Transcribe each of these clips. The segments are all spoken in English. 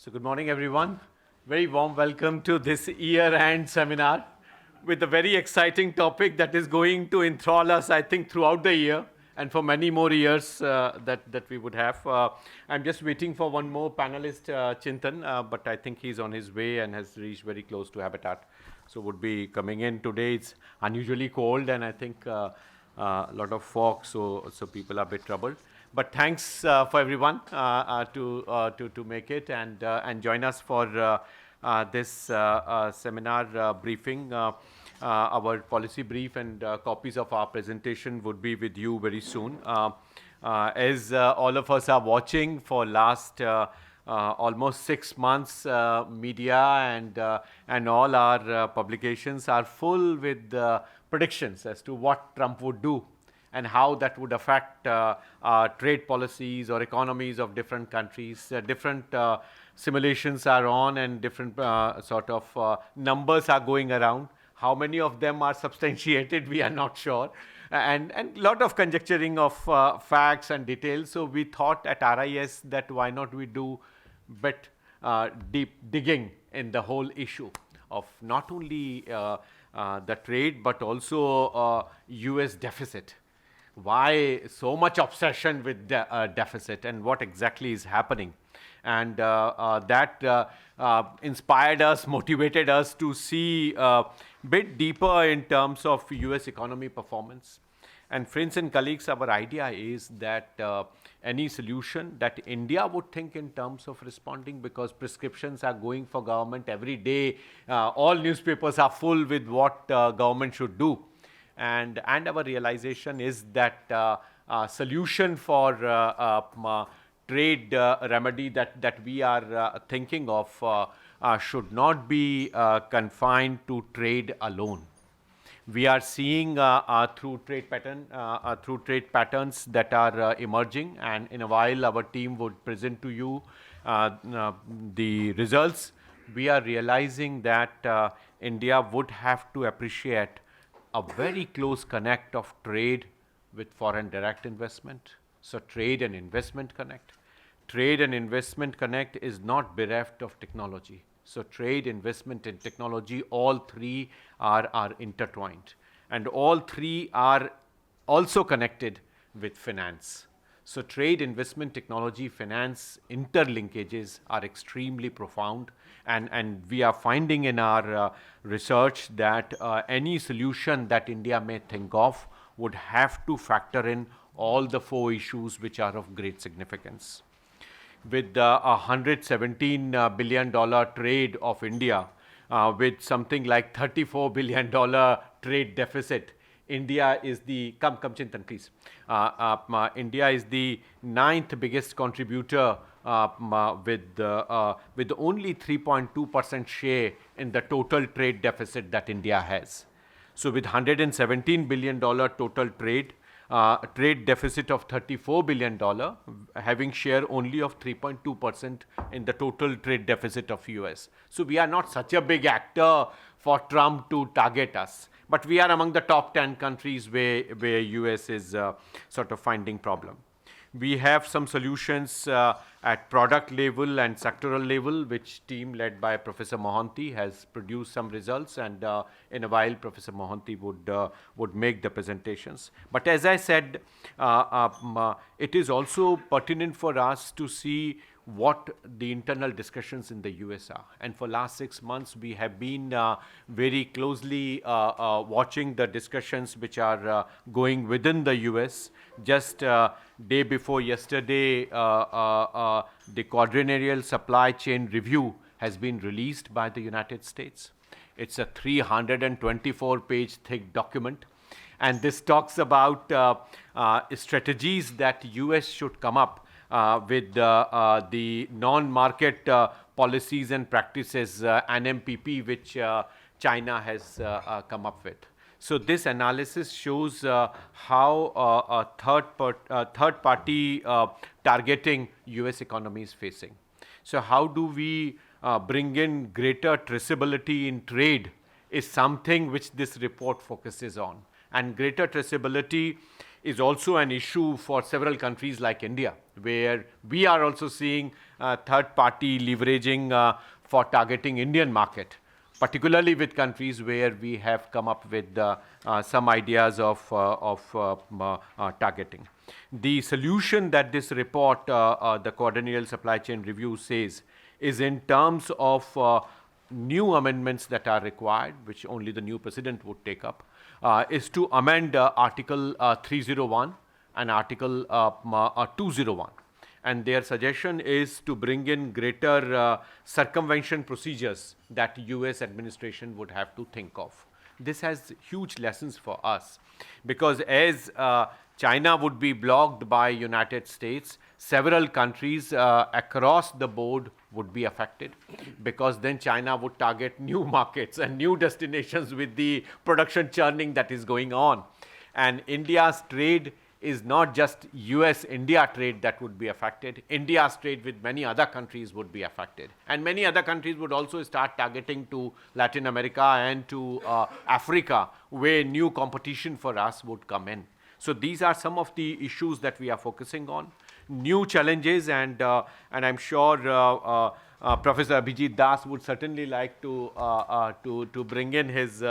So good morning, everyone. Very warm welcome to this year-end seminar with a very exciting topic that is going to enthrall us, I think, throughout the year and for many more years that we would have. I'm just waiting for one more panelist, Chintan, but I think he's on his way and has reached very close to Habitat. So would be coming in today. It's unusually cold and I think a lot of fog, so people are a bit troubled. But thanks for everyone to make it and join us for this seminar briefing. Our policy brief and copies of our presentation would be with you very soon. As all of us are watching for last almost 6 months, media and all our publications are full with predictions as to what Trump would do and how that would affect trade policies or economies of different countries. Different simulations are on and different sort of numbers are going around. How many of them are substantiated, we are not sure. And a lot of conjecturing of facts and details. So we thought at RIS that why not we do bit deep digging in the whole issue of not only the trade but also US deficit. Why so much obsession with deficit and what exactly is happening? And that inspired us, motivated us to see a bit deeper in terms of US economy performance. And friends and colleagues, our idea is that any solution that India would think in terms of responding, because prescriptions are going for government every day. All newspapers are full with what government should do. And our realization is that solution for trade remedy that we are thinking of should not be confined to trade alone. We are seeing through trade patterns that are emerging, and in a while our team would present to you the results. We are realizing that India would have to appreciate a very close connect of trade with foreign direct investment. So trade and investment connect. Trade and investment connect is not bereft of technology. So trade, investment and technology, all three are intertwined. And all three are also connected with finance. So trade, investment, technology, finance interlinkages are extremely profound. And we are finding in our research that any solution that India may think of would have to factor in all the 4 issues which are of great significance. With a $117 billion trade of India, with something like $34 billion trade deficit, India is the, come Chintan please, India is the 9th biggest contributor with only 3.2% share in the total trade deficit that India has. So with $117 billion total trade deficit of $34 billion, having share only of 3.2% in the total trade deficit of US. So we are not such a big actor for Trump to target us. But we are among the top 10 countries where US is sort of finding problem. We have some solutions at product level and sectoral level, which team led by Professor Mohanty has produced some results, and in a while Professor Mohanty would make the presentations. But as I said, it is also pertinent for us to see what the internal discussions in the US are. And for last 6 months, we have been very closely watching the discussions which are going within the US. Just day before yesterday, the quadrennial supply chain review has been released by the United States. It's a 324-page thick document. And this talks about strategies that US should come up with the non-market policies and practices, NMPP, which China has come up with. So this analysis shows how a third party targeting US economy is facing. So how do we bring in greater traceability in trade is something which this report focuses on. And greater traceability is also an issue for several countries like India, where we are also seeing third-party leveraging for targeting Indian market, particularly with countries where we have come up with some ideas of targeting. The solution that this report, the quadrennial supply chain review, says is in terms of new amendments that are required, which only the new president would take up, is to amend Article 301 and Article 201. And their suggestion is to bring in greater circumvention procedures that US administration would have to think of. This has huge lessons for us, because as China would be blocked by United States, several countries across the board would be affected, because then China would target new markets and new destinations with the production churning that is going on. And India's trade is not just US-India trade that would be affected. India's trade with many other countries would be affected. And many other countries would also start targeting to Latin America and to Africa, where new competition for us would come in. So these are some of the issues that we are focusing on. New challenges, and I'm sure Professor Abhijit Das would certainly like to bring in his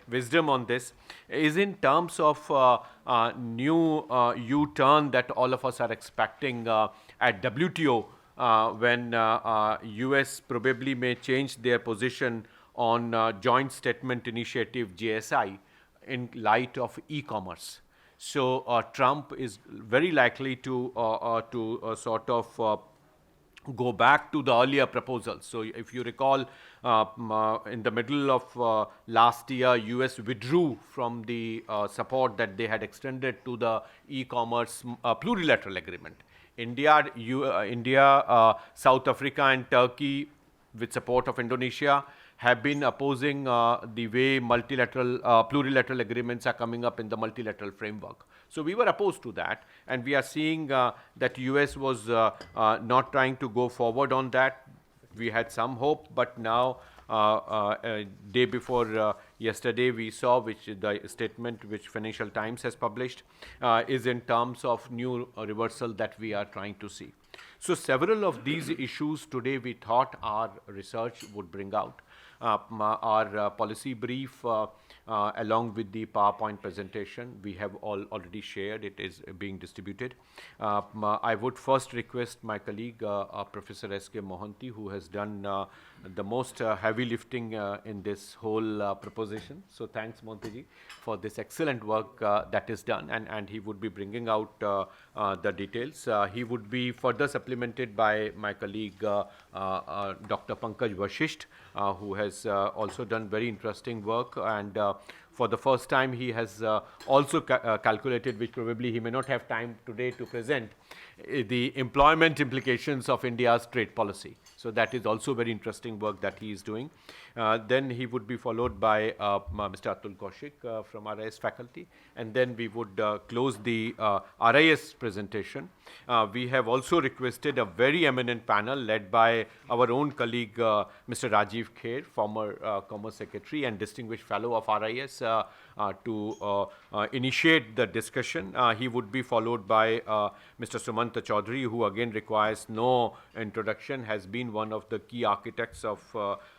wisdom on this, is in terms of new U-turn that all of us are expecting at WTO, when US probably may change their position on Joint Statement Initiative JSI in light of e-commerce. So Trump is very likely to sort of go back to the earlier proposals. So if you recall, in the middle of last year, US withdrew from the support that they had extended to the e-commerce plurilateral agreement. India, South Africa and Turkey, with support of Indonesia, have been opposing the way multilateral, plurilateral agreements are coming up in the multilateral framework. So we were opposed to that, and we are seeing that US was not trying to go forward on that. We had some hope, but now, day before yesterday, we saw which the statement which Financial Times has published is in terms of new reversal that we are trying to see. So several of these issues today we thought our research would bring out. Our policy brief, along with the PowerPoint presentation, we have already shared. It is being distributed. I would first request my colleague, Professor S.K. Mohanty, who has done the most heavy lifting in this whole proposition. So thanks, Mohanty, for this excellent work that is done, and he would be bringing out the details. He would be further supplemented by my colleague, Dr. Pankaj Vashisht, who has also done very interesting work, and for the first time he has also calculated, which probably he may not have time today to present, the employment implications of India's trade policy. So that is also very interesting work that he is doing. Then he would be followed by Mr. Atul Kaushik from RIS faculty, and then we would close the RIS presentation. We have also requested a very eminent panel led by our own colleague, Mr. Rajiv Kher, former Commerce Secretary and Distinguished Fellow of RIS, to initiate the discussion. He would be followed by Mr. Sumanta Chaudhary, who again requires no introduction, has been one of the key architects of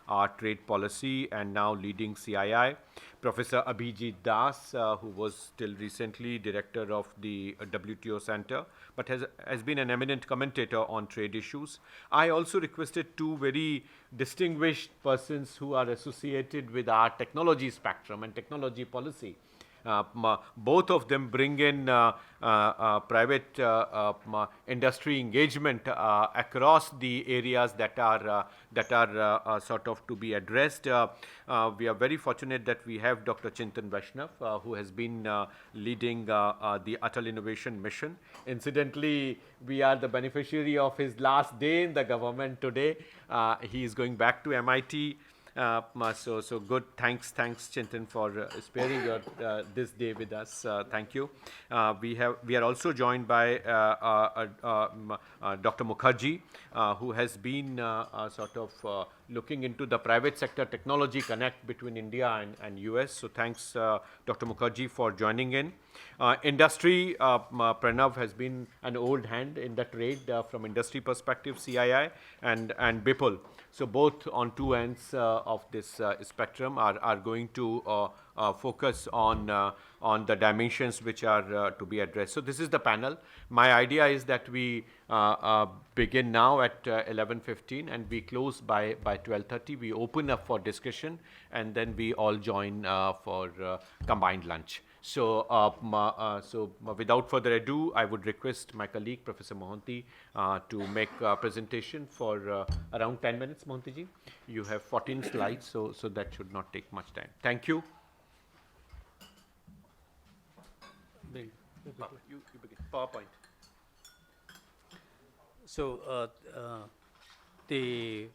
our trade policy and now leading CII. Professor Abhijit Das, who was till recently director of the WTO Center, but has been an eminent commentator on trade issues. I also requested two very distinguished persons who are associated with our technology spectrum and technology policy. Both of them bring in private industry engagement across the areas that are sort of to be addressed. We are very fortunate that we have Dr. Chintan Vaishnav, who has been leading the Atal Innovation Mission. Incidentally, we are the beneficiary of his last day in the government today. He is going back to MIT. So good. Thanks, Chintan, for sparing your this day with us. Thank you. We are also joined by Dr. Mukherjee, who has been sort of looking into the private sector technology connect between India and US. So thanks, Dr. Mukherjee, for joining in. Industry, Pranav has been an old hand in the trade from industry perspective, CII and BIPL. So both on two ends of this spectrum are going to focus on the dimensions which are to be addressed. So this is the panel. My idea is that we begin now at 11:15 and we close by 12:30. We open up for discussion and then we all join for combined lunch. So, without further ado, I would request my colleague, Professor Mohanty, to make a presentation for around 10 minutes, Mohanty ji. You have 14 slides, so that should not take much time. Thank you. You begin. PowerPoint. So, the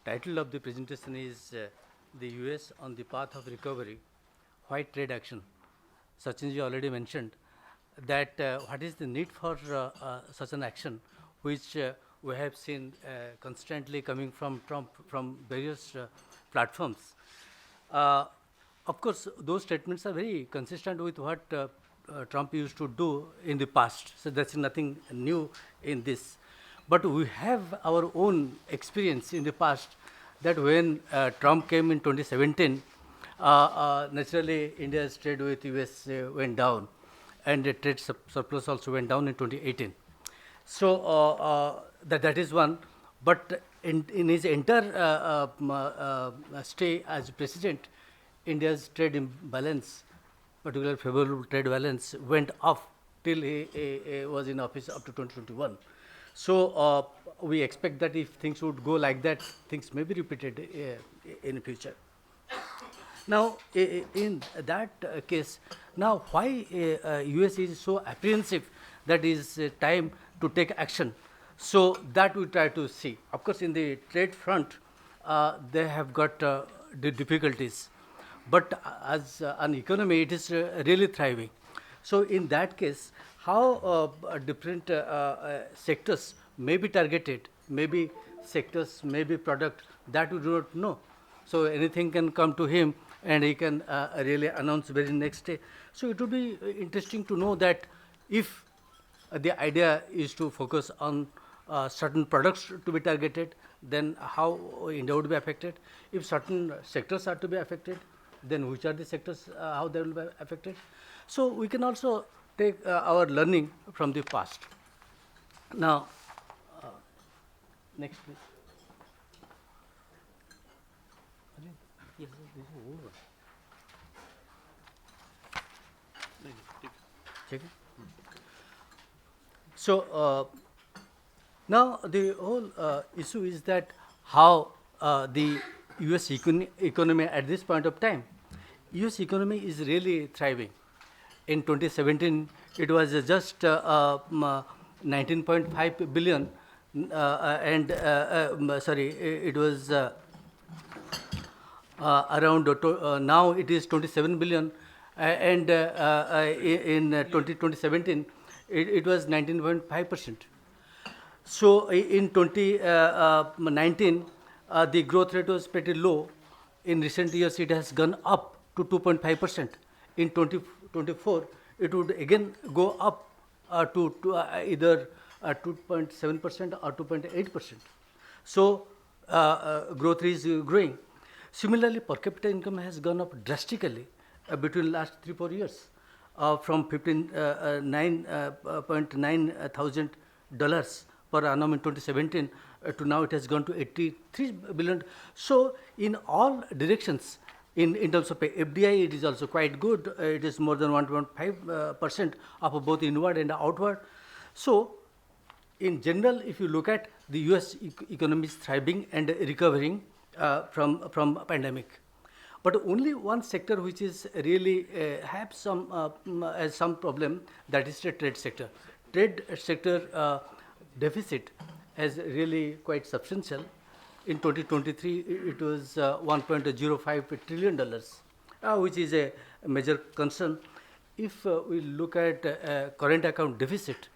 title of the presentation is The US on the Path of Recovery, Why Trade Action. Sachinji already mentioned that what is the need for such an action, which we have seen constantly coming from Trump from various platforms. Of course, those statements are very consistent with what Trump used to do in the past. So that's nothing new in this. But we have our own experience in the past that when Trump came in 2017, naturally India's trade with US went down, and the trade surplus also went down in 2018. So that is one. But in his entire stay as president, India's trade imbalance, particularly favorable trade balance, went up till he was in office up to 2021. So we expect that if things would go like that, things may be repeated in the future. Now, in that case, now why US is so apprehensive that is time to take action? So that we try to see. Of course, in the trade front, they have got the difficulties. But as an economy, it is really thriving. So in that case, how different sectors may be targeted, maybe sectors, maybe product, that we do not know. So anything can come to him and he can really announce very next day. So it would be interesting to know that if the idea is to focus on certain products to be targeted, then how India would be affected. If certain sectors are to be affected, then which are the sectors, how they will be affected. So we can also take our learning from the past. Now, next please. Yes, this is over. Check it. So now the whole issue is that how the US economy at this point of time, US economy is really thriving. In 2017, it was just 19.5 billion, it was around, now it is 27 billion, and in 2017, it was 19.5%. So in 2019, the growth rate was pretty low. In recent years, it has gone up to 2.5%. In 2024, it would again go up to either 2.7% or 2.8%. So growth is growing. Similarly, per capita income has gone up drastically between last 3-4 years, from $59.9 thousand per annum in 2017 to now it has gone to 83 billion. So in all directions, in terms of FDI, it is also quite good. It is more than 1.5% of both inward and outward. So in general, if you look at the US economy is thriving and recovering from pandemic. But only one sector which is really have some problem, that is the trade sector. Trade sector deficit is really quite substantial. In 2023, it was $1.05 trillion, which is a major concern. If we look at current account deficit,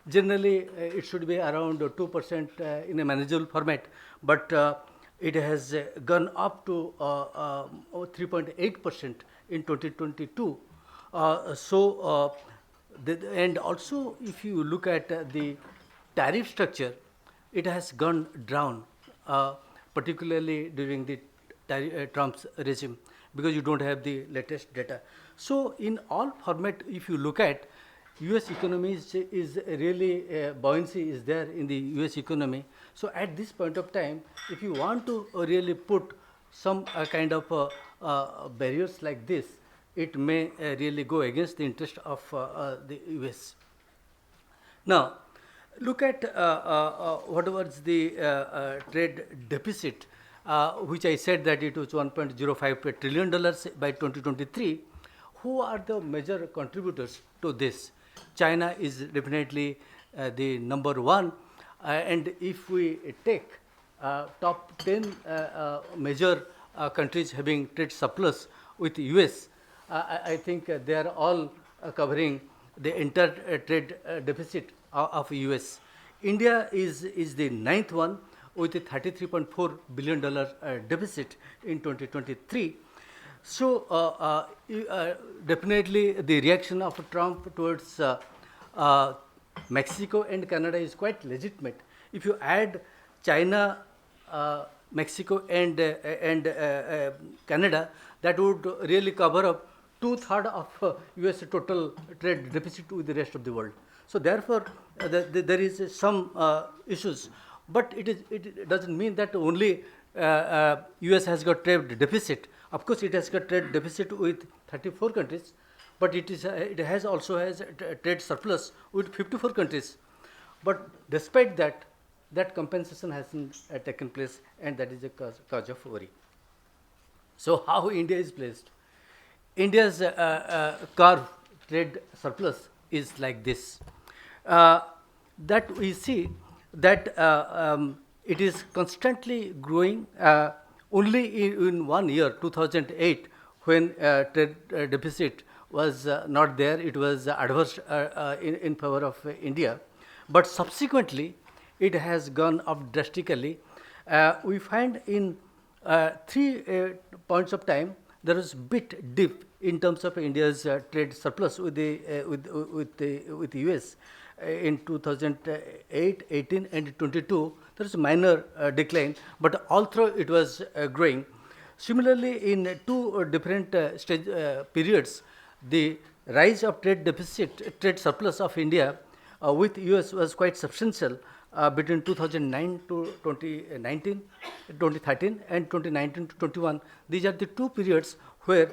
Generally, it should be around 2% in a manageable format, but it has gone up to 3.8% in 2022. And also, if you look at the tariff structure, it has gone down, particularly during the Trump's regime, because you don't have the latest data. So, in all format, if you look at U.S. economy is really buoyancy is there in the U.S. economy. So, at this point of time, if you want to really put some kind of barriers like this, it may really go against the interest of the U.S. Now, look at what was the trade deficit, which I said that it was $1.05 trillion by 2023. Who are the major contributors to this? China is definitely the number one, and if we take top 10 major countries having trade surplus with the US, I think they are all covering the entire trade deficit of US. India is the ninth one with a $33.4 billion deficit in 2023. So, definitely the reaction of Trump towards Mexico and Canada is quite legitimate. If you add China, Mexico and Canada, that would really cover up 2/3 of US total trade deficit with the rest of the world. So, therefore, there is some issues, but it doesn't mean that only US has got trade deficit. Of course, it has got trade deficit with 34 countries, but it has also has trade surplus with 54 countries. But despite that, that compensation hasn't taken place, and that is a cause of worry. So, how India is placed? India's car trade surplus is like this. That we see that it is constantly growing. Only in 1 year, 2008, when trade deficit was not there, it was adverse in favor of India. But subsequently, it has gone up drastically. We find in 3 points of time, there is bit dip in terms of India's trade surplus with the US. In 2008, 18, and 22, there is a minor decline, but all through it was growing. Similarly, in 2 different periods, the rise of trade deficit, trade surplus of India with US was quite substantial between 2009 to 2019, 2013, and 2019 to 21. These are the 2 periods where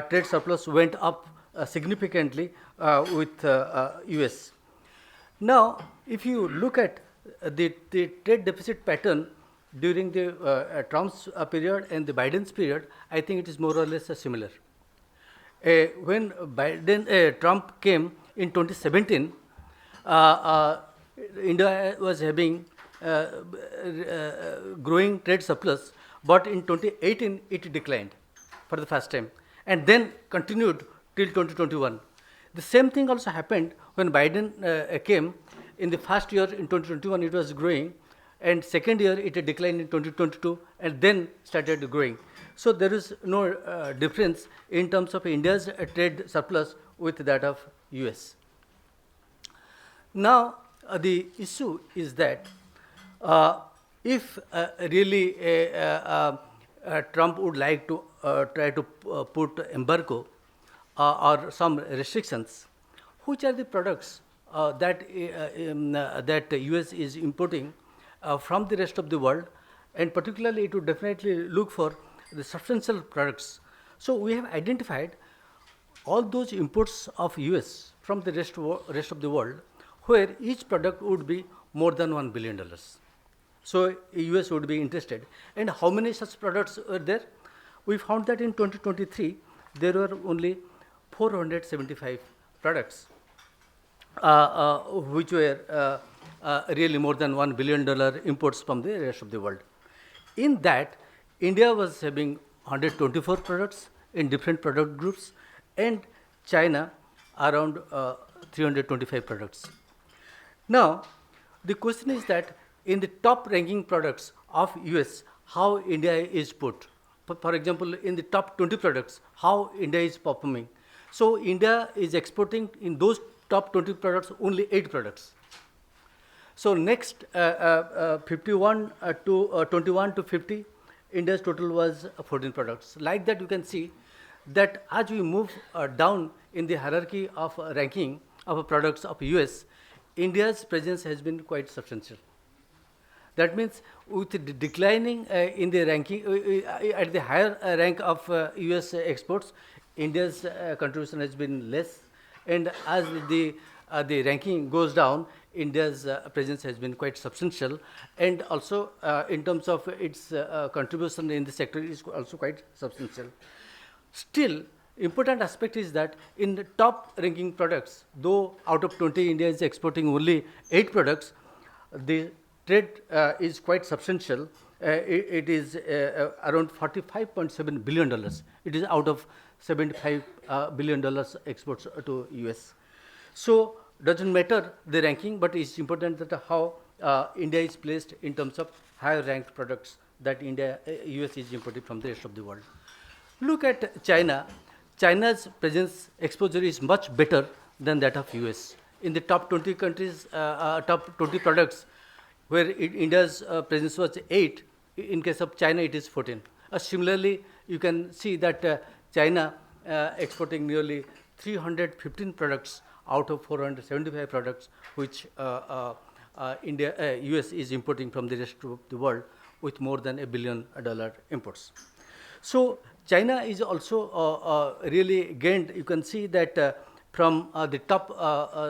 trade surplus went up significantly with US. Now, if you look at the trade deficit pattern during the Trump's period and the Biden's period, I think it is more or less similar. When Trump came in 2017, India was having growing trade surplus, but in 2018 it declined for the first time, and then continued till 2021. The same thing also happened when Biden came. In the first year in 2021 it was growing, and second year it declined in 2022, and then started growing. So, there is no difference in terms of India's trade surplus with that of US. Now, the issue is that if really Trump would like to try to put embargo or some restrictions, which are the products that US is importing from the rest of the world, and particularly it would definitely look for the substantial products. So, we have identified all those imports of US from the rest of the world, where each product would be more than $1 billion. So, US would be interested. And how many such products are there? We found that in 2023, there were only 475 products which were really more than $1 billion imports from the rest of the world. In that, India was having 124 products in different product groups, and China around 325 products. Now, the question is that in the top ranking products of US, how India is put. For example, in the top 20 products, how India is performing. So India is exporting in those top 20 products only 8 products. So next 51 to 21 to 50, India's total was 14 products. Like that, you can see that as we move down in the hierarchy of ranking of products of US, India's presence has been quite substantial. That means with the declining in the ranking, at the higher rank of US exports, India's contribution has been less. And as the ranking goes down, India's presence has been quite substantial. And also in terms of its contribution in the sector is also quite substantial. Still, important aspect is that in the top ranking products, though out of 20 India is exporting only 8 products, the trade is quite substantial. It is around $45.7 billion. It is out of $75 billion exports to US. So doesn't matter the ranking, but it's important that how India is placed in terms of higher ranked products that US is importing from the rest of the world. Look at China. China's presence exposure is much better than that of US. In the top 20 countries, top 20 products, where India's presence was 8, in case of China it is 14. Similarly, you can see that China exporting nearly 315 products out of 475 products, which US is importing from the rest of the world with more than $1 billion imports. So China is also really gained. You can see that from the top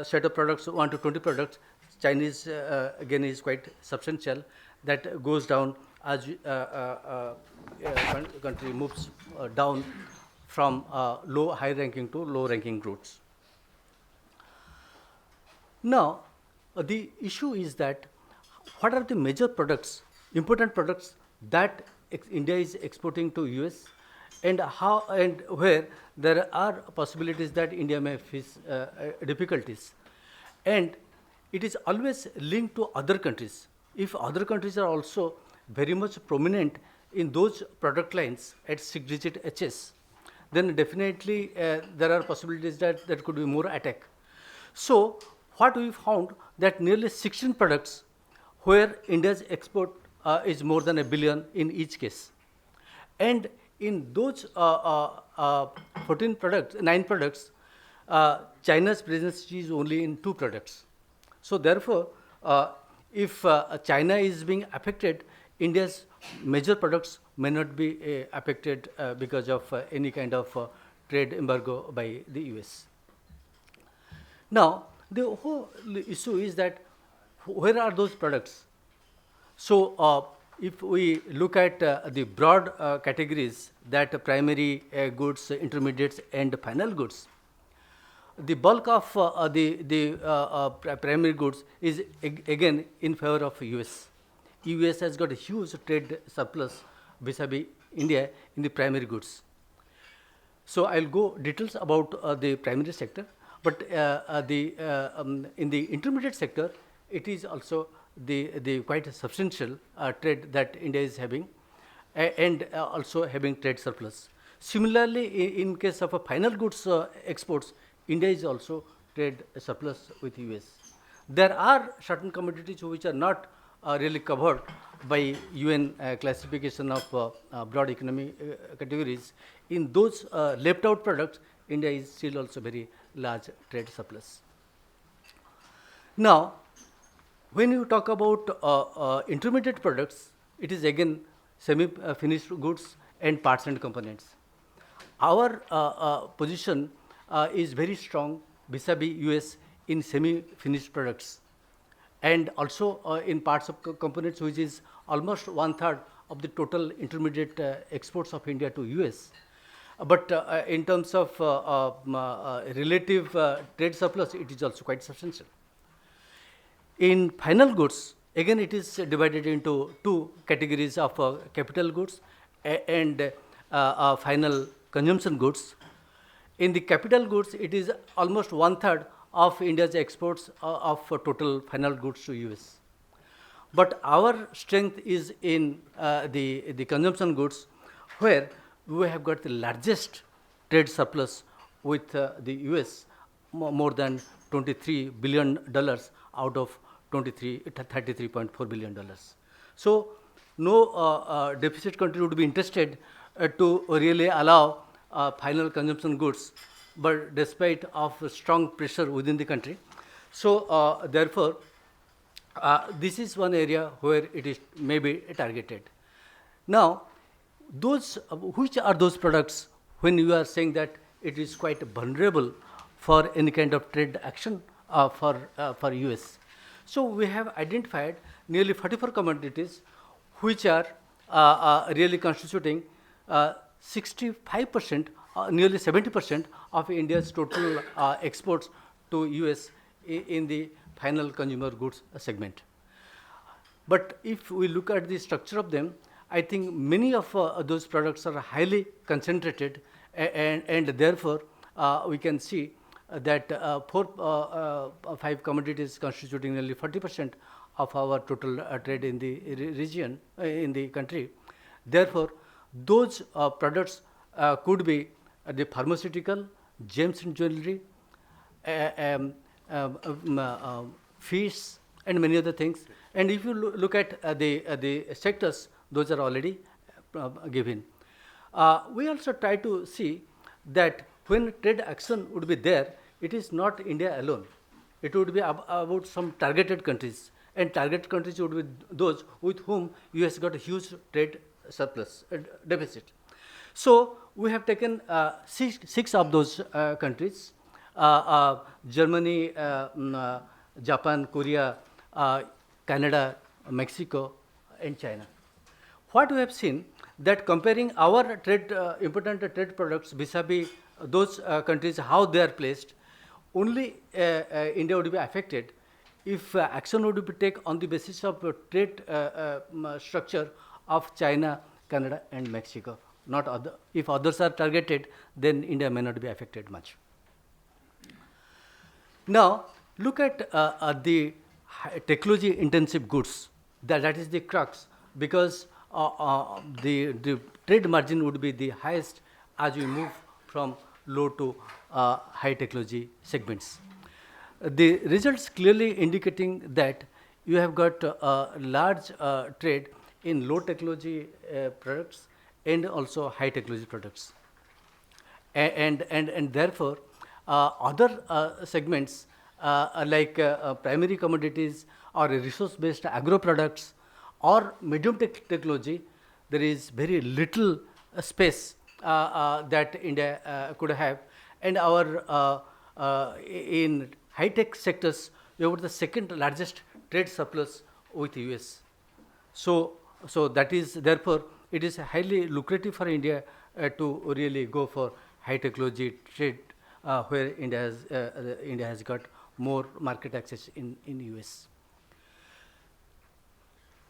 set of products, 1 to 20 products, Chinese again is quite substantial. That goes down as country moves down from high ranking to low ranking groups. Now, the issue is that what are the major products, important products that India is exporting to US, and how and where there are possibilities that India may face difficulties. And it is always linked to other countries. If other countries are also very much prominent in those product lines at 6-digit HS, then definitely there are possibilities that there could be more attack. So what we found that nearly 16 products where India's export is more than $1 billion in each case. And in those 14 products, 9 products, China's presence is only in 2 products. So therefore, if China is being affected, India's major products may not be affected because of any kind of trade embargo by the US. Now, the whole issue is that where are those products? So if we look at the broad categories, that primary goods, intermediates, and final goods, the bulk of the primary goods is again in favor of US. US has got a huge trade surplus vis-a-vis India in the primary goods. So I'll go details about the primary sector, but in the intermediate sector, it is also the quite substantial trade that India is having, and also having trade surplus. Similarly, in case of a final goods exports, India is also trade surplus with US. There are certain commodities which are not really covered by UN classification of broad economic categories. In those left out products, India is still also very large trade surplus. Now, when you talk about intermediate products, it is again semi-finished goods and parts and components. Our position is very strong vis-a-vis US in semi-finished products, and also in parts of components, which is almost 1/3 of the total intermediate exports of India to US. But in terms of relative trade surplus, it is also quite substantial. In final goods, again it is divided into 2 categories of capital goods and final consumption goods. In the capital goods, it is almost 1/3 of India's exports of total final goods to US. But our strength is in the consumption goods, where we have got the largest trade surplus with the US, more than $23 billion out of $33.4 billion. So no deficit country would be interested to really allow final consumption goods, but despite of strong pressure within the country. So therefore, this is one area where it is maybe targeted. Now, those which are those products when you are saying that it is quite vulnerable for any kind of trade action for US. So we have identified nearly 44 commodities which are really constituting 65%, nearly 70% of India's total exports to US in the final consumer goods segment. But if we look at the structure of them, I think many of those products are highly concentrated, and therefore we can see that 5 commodities constituting nearly 40% of our total trade in the region, in the country. Therefore, those products could be the pharmaceutical, gems and jewelry, fish, and many other things. And if you look at the sectors, those are already given. We also try to see that when trade action would be there, it is not India alone. It would be about some targeted countries, and target countries would be those with whom US got a huge trade surplus deficit. So we have taken six of those countries: Germany, Japan, Korea, Canada, Mexico, and China. What we have seen that comparing our trade important trade products vis-a-vis those countries, how they are placed, only India would be affected if action would be taken on the basis of trade structure of China, Canada, and Mexico. Not other. If others are targeted, then India may not be affected much. Now, look at the technology intensive goods. That is the crux, because the trade margin would be the highest as we move from low to high technology segments. The results clearly indicating that you have got large trade in low technology products and also high technology products. And therefore, other segments like primary commodities or resource-based agro products or medium technology, there is very little space that India could have. And our in high-tech sectors, we have the second largest trade surplus with US. So that is, therefore, it is highly lucrative for India to really go for high technology trade, where India has got more market access in US.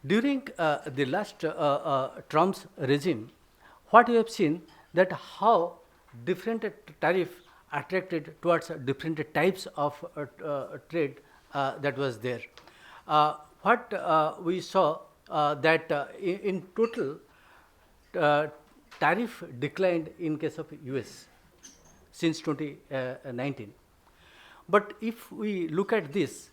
During the last Trump's regime, what we have seen that how different tariff attracted towards different types of trade that was there. What we saw that in total tariff declined in case of US since 2019. But if we look at this,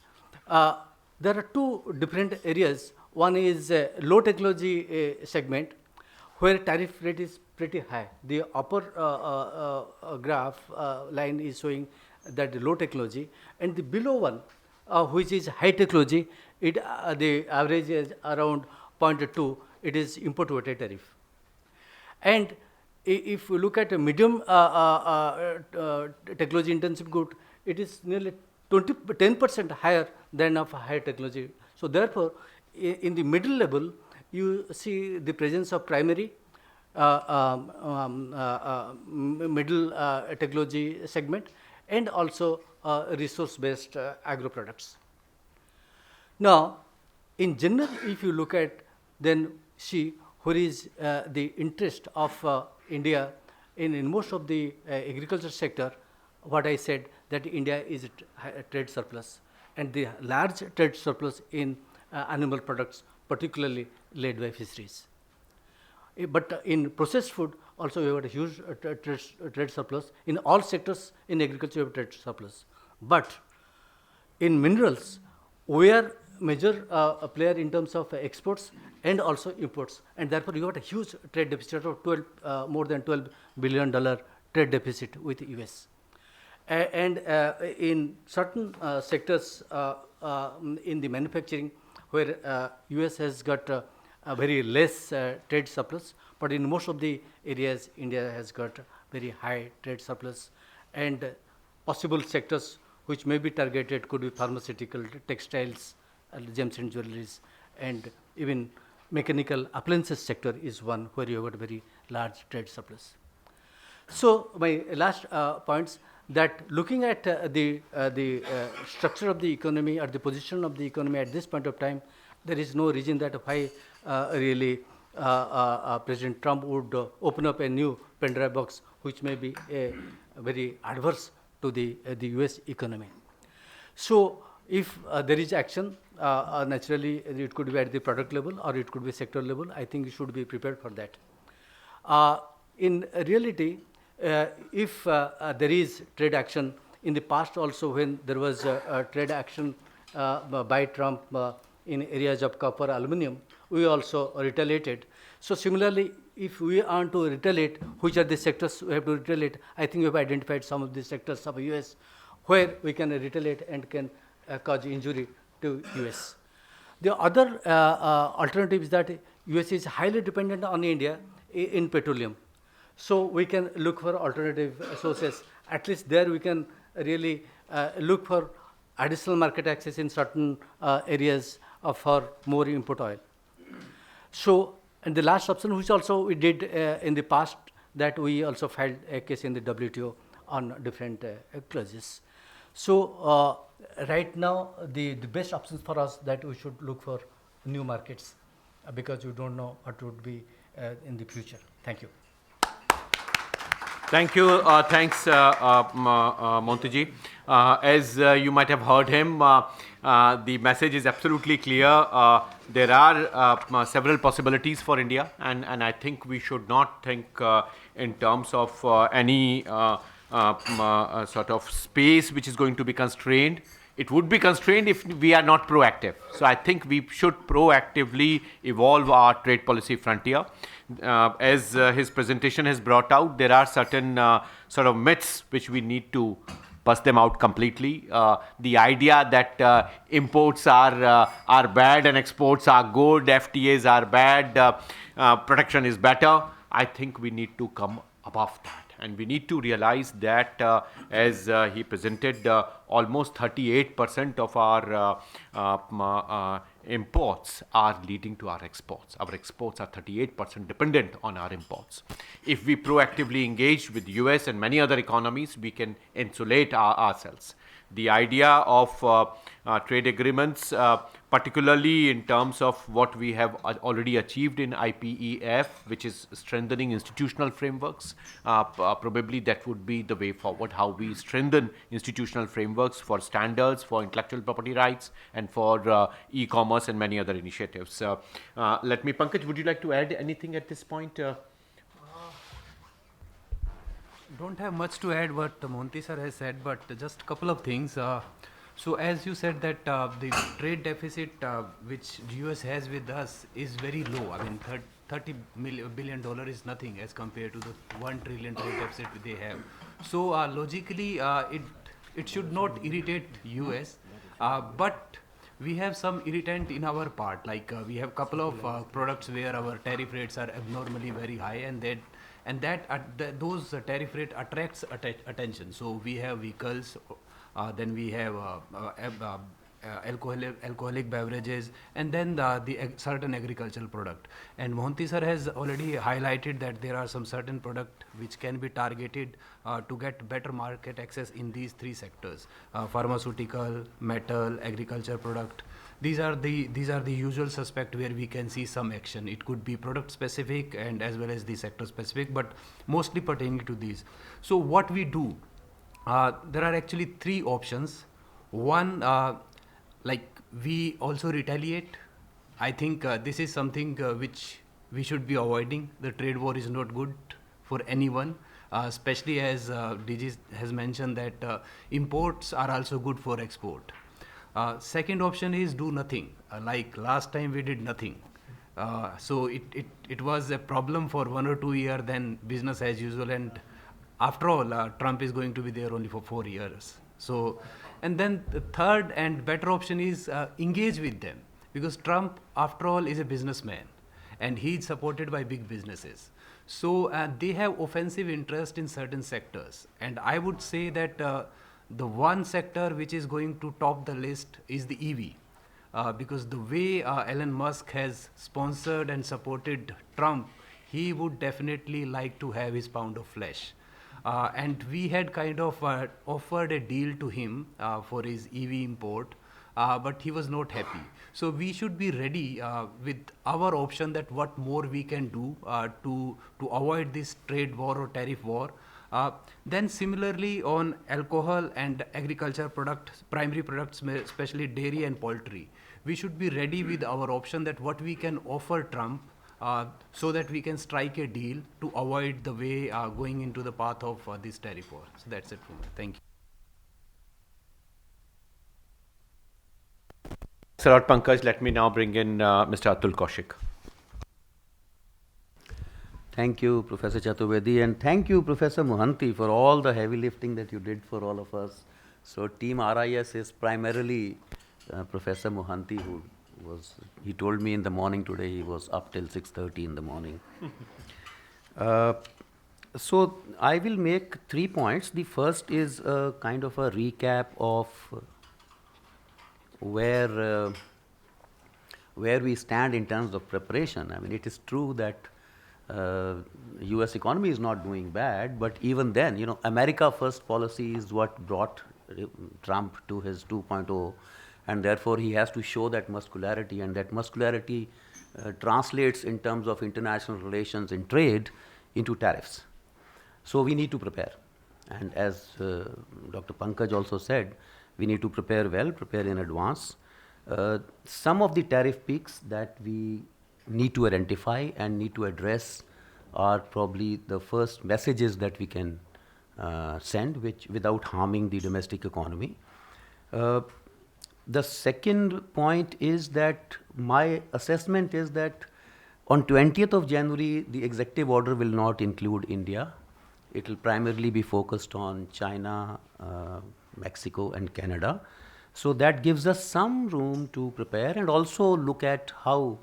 there are two different areas. One is low technology segment, where tariff rate is pretty high. The upper graph line is showing that the low technology, and the below one, which is high technology, the average is around 0.2. It is import weighted tariff. And if we look at a medium technology intensive good, it is nearly 10% higher than of high technology. So therefore, in the middle level, you see the presence of primary, middle technology segment, and also resource-based agro products. Now, in general, if you look at, then see where is the interest of India in most of the agriculture sector. what I said, that India is a trade surplus, and the large trade surplus in animal products, particularly led by fisheries. But in processed food, also we have a huge trade surplus. In all sectors in agriculture, we have trade surplus. But in minerals, we are major player in terms of exports and also imports, and therefore you got a huge trade deficit of more than $12 billion trade deficit with the US. And in certain sectors in the manufacturing, where US has got a very less trade surplus, but in most of the areas, India has got very high trade surplus, and possible sectors which may be targeted could be pharmaceutical, textiles, gems and jewelries, and even mechanical appliances sector is one where you have got very large trade surplus. So my last points, that looking at the structure of the economy or the position of the economy at this point of time, there is no reason that why really President Trump would open up a new Pandora box, which may be very adverse to the US economy. So if there is action, naturally it could be at the product level or it could be sector level. I think you should be prepared for that. In reality, if there is trade action, in the past also when there was trade action by Trump in areas of copper, aluminum, we also retaliated. So similarly, if we are to retaliate, which are the sectors we have to retaliate? I think we have identified some of the sectors of US where we can retaliate and can cause injury to US. The other alternative is that US is highly dependent on India in petroleum. So we can look for alternative sources. At least there we can really look for additional market access in certain areas for more import oil. So, and the last option, which also we did in the past, that we also filed a case in the WTO on different clauses. So right now, the best options for us that we should look for new markets because we don't know what would be in the future. Thank you. Thank you. Thanks, Montyji. As you might have heard him, the message is absolutely clear. There are several possibilities for India, and I think we should not think in terms of any sort of space which is going to be constrained. It would be constrained if we are not proactive. So I think we should proactively evolve our trade policy frontier. As his presentation has brought out, there are certain sort of myths which we need to bust them out completely. The idea that imports are bad and exports are good, FTAs are bad, protection is better. I think we need to come above that. And we need to realize that, as he presented, almost 38% of our imports are leading to our exports. Our exports are 38% dependent on our imports. If we proactively engage with US and many other economies, we can insulate ourselves. The idea of trade agreements, particularly in terms of what we have already achieved in IPEF, which is strengthening institutional frameworks, probably that would be the way forward, how we strengthen institutional frameworks for standards, for intellectual property rights, and for e-commerce and many other initiatives. Pankaj, would you like to add anything at this point? Don't have much to add what Monty sir has said, but just a couple of things. So as you said that the trade deficit which US has with us is very low. I mean, $30 billion is nothing as compared to the $1 trillion trade deficit they have. So logically, it should not irritate US, but we have some irritant in our part. Like we have couple of products where our tariff rates are abnormally very high, and those tariff rate attracts attention. So we have vehicles, then we have alcoholic beverages, and then the certain agricultural product. And Mohanty sir has already highlighted that there are some certain product which can be targeted to get better market access in these three sectors: pharmaceutical, metal, agriculture product. These are the usual suspect where we can see some action. It could be product specific and as well as the sector specific, but mostly pertaining to these. So what we do There are actually three options. One, like we also retaliate. I think this is something which we should be avoiding. The trade war is not good for anyone, especially as DG has mentioned that imports are also good for export. Second option is do nothing. Like last time we did nothing. So it was a problem for 1 or 2 years, then business as usual, and after all, Trump is going to be there only for 4 years. So, and then the third and better option is engage with them, because Trump, after all, is a businessman, and he is supported by big businesses. So they have offensive interest in certain sectors, and I would say that the one sector which is going to top the list is the EV. Because the way Elon Musk has sponsored and supported Trump, he would definitely like to have his pound of flesh. And we had kind of offered a deal to him for his EV import, but he was not happy. So we should be ready with our option that what more we can do to avoid this trade war or tariff war. Then similarly on alcohol and agriculture products, primary products, especially dairy and poultry, we should be ready with our option that what we can offer Trump so that we can strike a deal to avoid the way going into the path of this tariff war. So that's it for me. Thank you. Thanks a lot, Pankaj. Let me now bring in Mr. Atul Kaushik. Thank you, Professor Chaturvedi, and thank you, Professor Mohanty, for all the heavy lifting that you did for all of us. So, Team RIS is primarily Professor Mohanty, he told me in the morning today he was up till 6:30 in the morning. So, I will make 3 points. The first is a kind of a recap of where we stand in terms of preparation. I mean, it is true that US economy is not doing bad, but even then, you know, America first policy is what brought Trump to his 2.0, and therefore he has to show that muscularity, and that muscularity translates in terms of international relations and trade into tariffs. So we need to prepare, and as Dr. Pankaj also said, we need to prepare well, prepare in advance. Some of the tariff peaks that we need to identify and need to address are probably the first messages that we can send, which without harming the domestic economy. The second point is that my assessment is that on 20th of January, the executive order will not include India. It will primarily be focused on China, Mexico and Canada. So that gives us some room to prepare and also look at how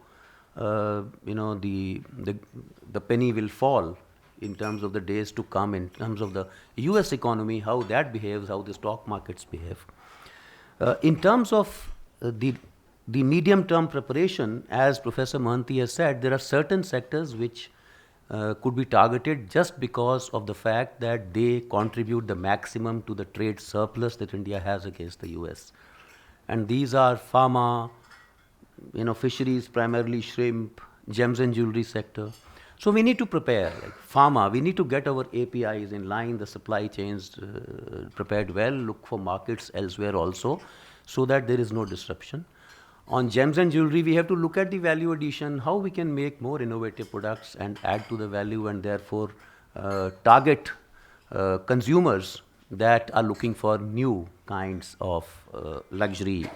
you know, the penny will fall in terms of the days to come, in terms of the US economy, how that behaves, how the stock markets behave. In terms of the medium-term preparation, as Professor Mohanty has said, there are certain sectors which could be targeted just because of the fact that they contribute the maximum to the trade surplus that India has against the US. And these are pharma, you know, fisheries, primarily shrimp, gems and jewelry sector. So we need to prepare, like pharma, we need to get our APIs in line, the supply chains prepared well, look for markets elsewhere also, so that there is no disruption. On gems and jewelry, we have to look at the value addition, how we can make more innovative products and add to the value, and therefore target consumers that are looking for new kinds of luxury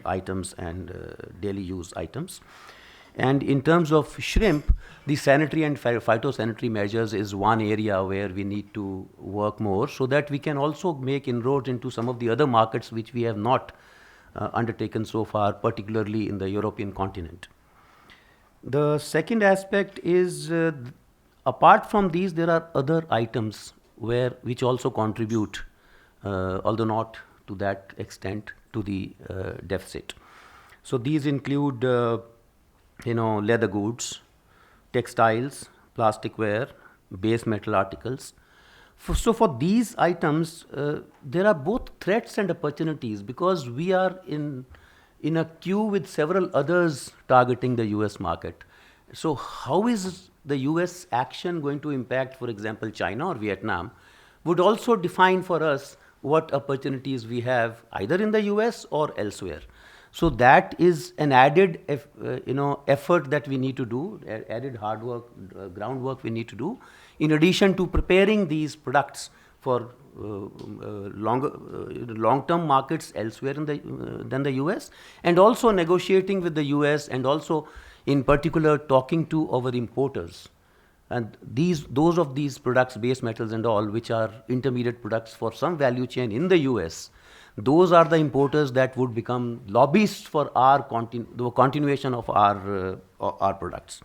items and daily use items. And in terms of shrimp, the sanitary and phytosanitary measures is one area where we need to work more, so that we can also make inroads into some of the other markets which we have not undertaken so far, particularly in the European continent. The second aspect is, apart from these, there are other items which also contribute, although not to that extent, to the deficit. So these include you know, leather goods, textiles, plasticware, base metal articles. So for these items, there are both threats and opportunities, because we are in a queue with several others targeting the US market. So how is the US action going to impact, for example, China or Vietnam? would also define for us what opportunities we have either in the US or elsewhere. So that is an added effort that we need to do, added hard work, groundwork we need to do, in addition to preparing these products for long-term markets elsewhere than the US, and also negotiating with the US, and also in particular talking to our importers. And those of these products, base metals and all, which are intermediate products for some value chain in the US, those are the importers that would become lobbyists for the continuation of our products.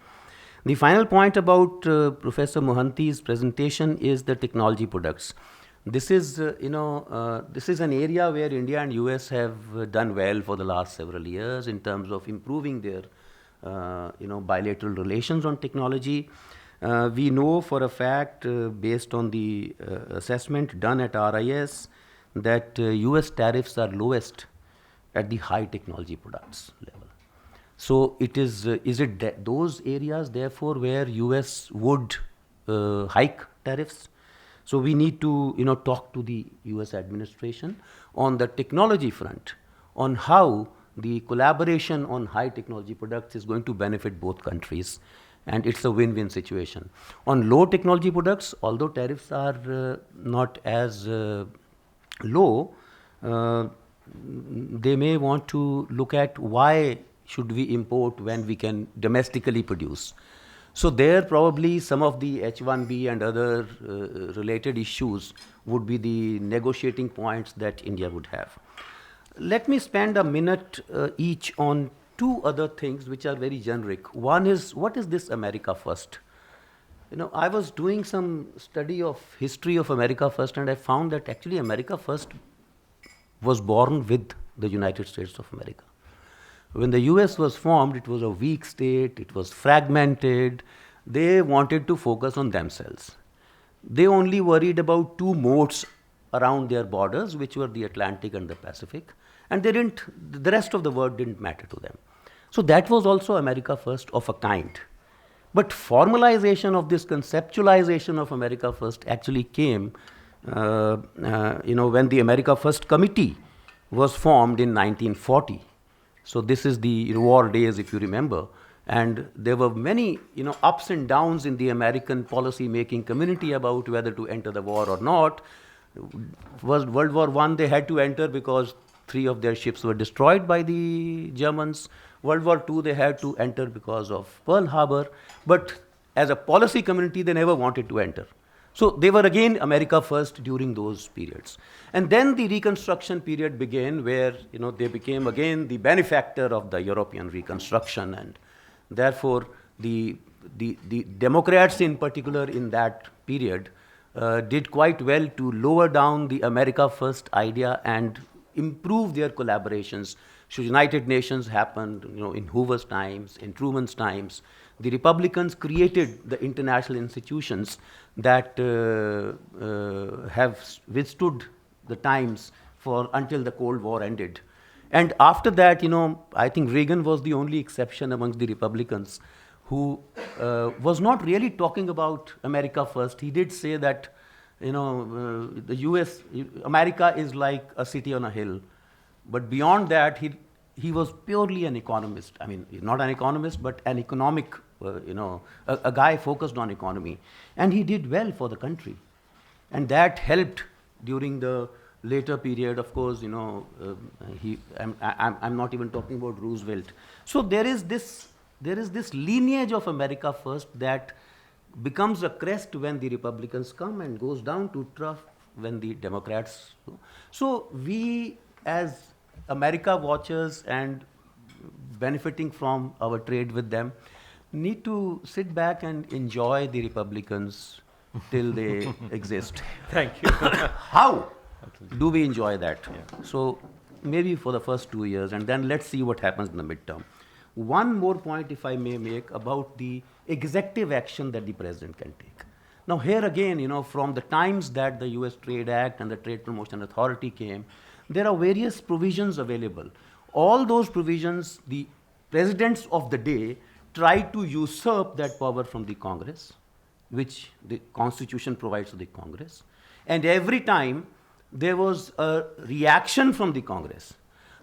The final point about Professor Mohanty's presentation is the technology products. This is, this is an area where India and US have done well for the last several years in terms of improving their, bilateral relations on technology. We know for a fact, based on the assessment done at RIS, that US tariffs are lowest at the high technology products level. So it is it those areas therefore where US would hike tariffs? So we need to talk to the US administration on the technology front, on how the collaboration on high technology products is going to benefit both countries, and it's a win-win situation. On low technology products, although tariffs are not as low, they may want to look at why should we import when we can domestically produce. So there probably some of the H1B and other related issues would be the negotiating points that India would have. Let me spend a minute each on two other things which are very generic. One is, what is this America First? I was doing some study of history of America First, and I found that actually America First was born with the United States of America. When the US was formed, it was a weak state, it was fragmented. They wanted to focus on themselves. They only worried about two moats around their borders, which were the Atlantic and the Pacific, and the rest of the world didn't matter to them. So that was also America First of a kind. But formalization of this conceptualization of America First actually came, when the America First Committee was formed in 1940. So this is the war days, if you remember. And there were many, ups and downs in the American policy-making community about whether to enter the war or not. World War I, they had to enter because 3 of their ships were destroyed by the Germans. World War II, they had to enter because of Pearl Harbor. But as a policy community, they never wanted to enter. So they were again America First during those periods. And then the Reconstruction period began, where they became again the benefactor of the European Reconstruction, and therefore the Democrats in particular in that period did quite well to lower down the America First idea and improve their collaborations. So United Nations happened, in Hoover's times, in Truman's times. The Republicans created the international institutions that have withstood the times until the Cold War ended. And after that, I think Reagan was the only exception amongst the Republicans who was not really talking about America First. He did say that, America is like a city on a hill. But beyond that, he was purely an economist. I mean, not an economist, but an economic, a guy focused on economy. And he did well for the country. And that helped during the later period, of course, I'm not even talking about Roosevelt. So there is this lineage of America First that becomes a crest when the Republicans come and goes down to trough when the Democrats go. So we, as America watchers and benefiting from our trade with them, need to sit back and enjoy the Republicans till they exist. Thank you. How do we enjoy that? Yeah. So maybe for the first 2 years, and then let's see what happens in the midterm. One more point, if I may make, about the executive action that the president can take. Now here again, from the times that the US Trade Act and the Trade Promotion Authority came, there are various provisions available. All those provisions, the presidents of the day tried to usurp that power from the Congress, which the Constitution provides to the Congress. And every time there was a reaction from the Congress.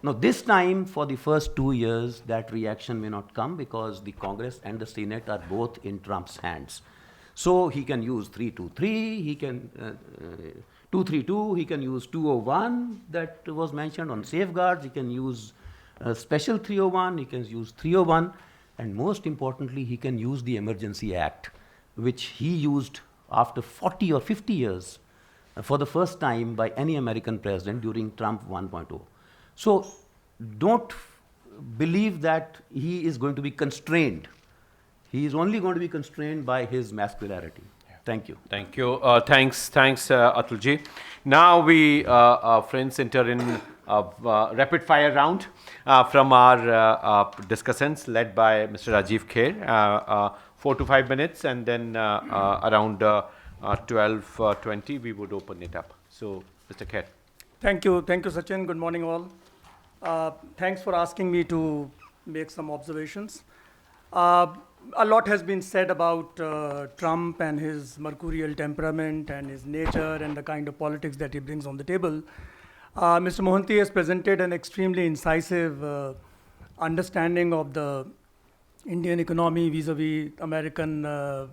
Now, this time, for the first 2 years, that reaction may not come because the Congress and the Senate are both in Trump's hands. So he can use 323, he can 232, he can use 201 that was mentioned on safeguards, he can use special 301, he can use 301, and most importantly, he can use the Emergency Act, which he used after 40 or 50 years for the first time by any American president during Trump 1.0. So don't believe that he is going to be constrained. He is only going to be constrained by his masculinity. Thank you. Thank you. Thanks, Atulji. Now we, friends, enter in rapid fire round from our discussants led by Mr. Rajiv Kher. 4 to 5 minutes, and then around 12:20 we would open it up. So, Mr. Kher. Thank you, Sachin. Good morning, all. Thanks for asking me to make some observations. A lot has been said about Trump and his mercurial temperament and his nature and the kind of politics that he brings on the table. Mr. Mohanty has presented an extremely incisive understanding of the Indian economy vis-a-vis American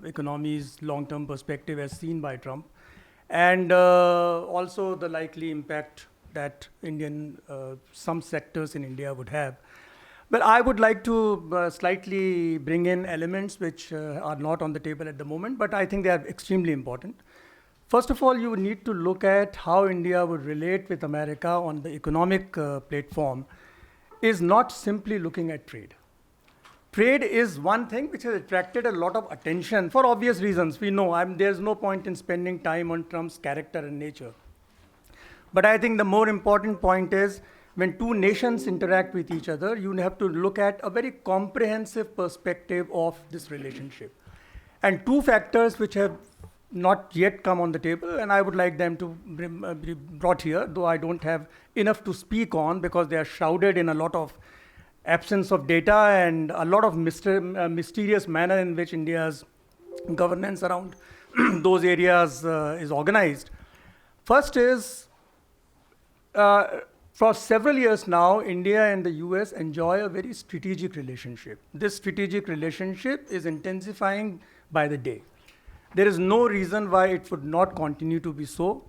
economy's long-term perspective as seen by Trump, and also the likely impact that some sectors in India would have. But I would like to slightly bring in elements which are not on the table at the moment, but I think they are extremely important. First of all, you need to look at how India would relate with America on the economic platform is not simply looking at trade. Trade is one thing which has attracted a lot of attention for obvious reasons. We know there's no point in spending time on Trump's character and nature. But I think the more important point is when two nations interact with each other, you have to look at a very comprehensive perspective of this relationship. And two factors which have not yet come on the table, and I would like them to be brought here, though I don't have enough to speak on because they are shrouded in a lot of absence of data and a lot of mysterious manner in which India's governance around those areas is organized. First is, for several years now, India and the US enjoy a very strategic relationship. This strategic relationship is intensifying by the day. There is no reason why it would not continue to be so.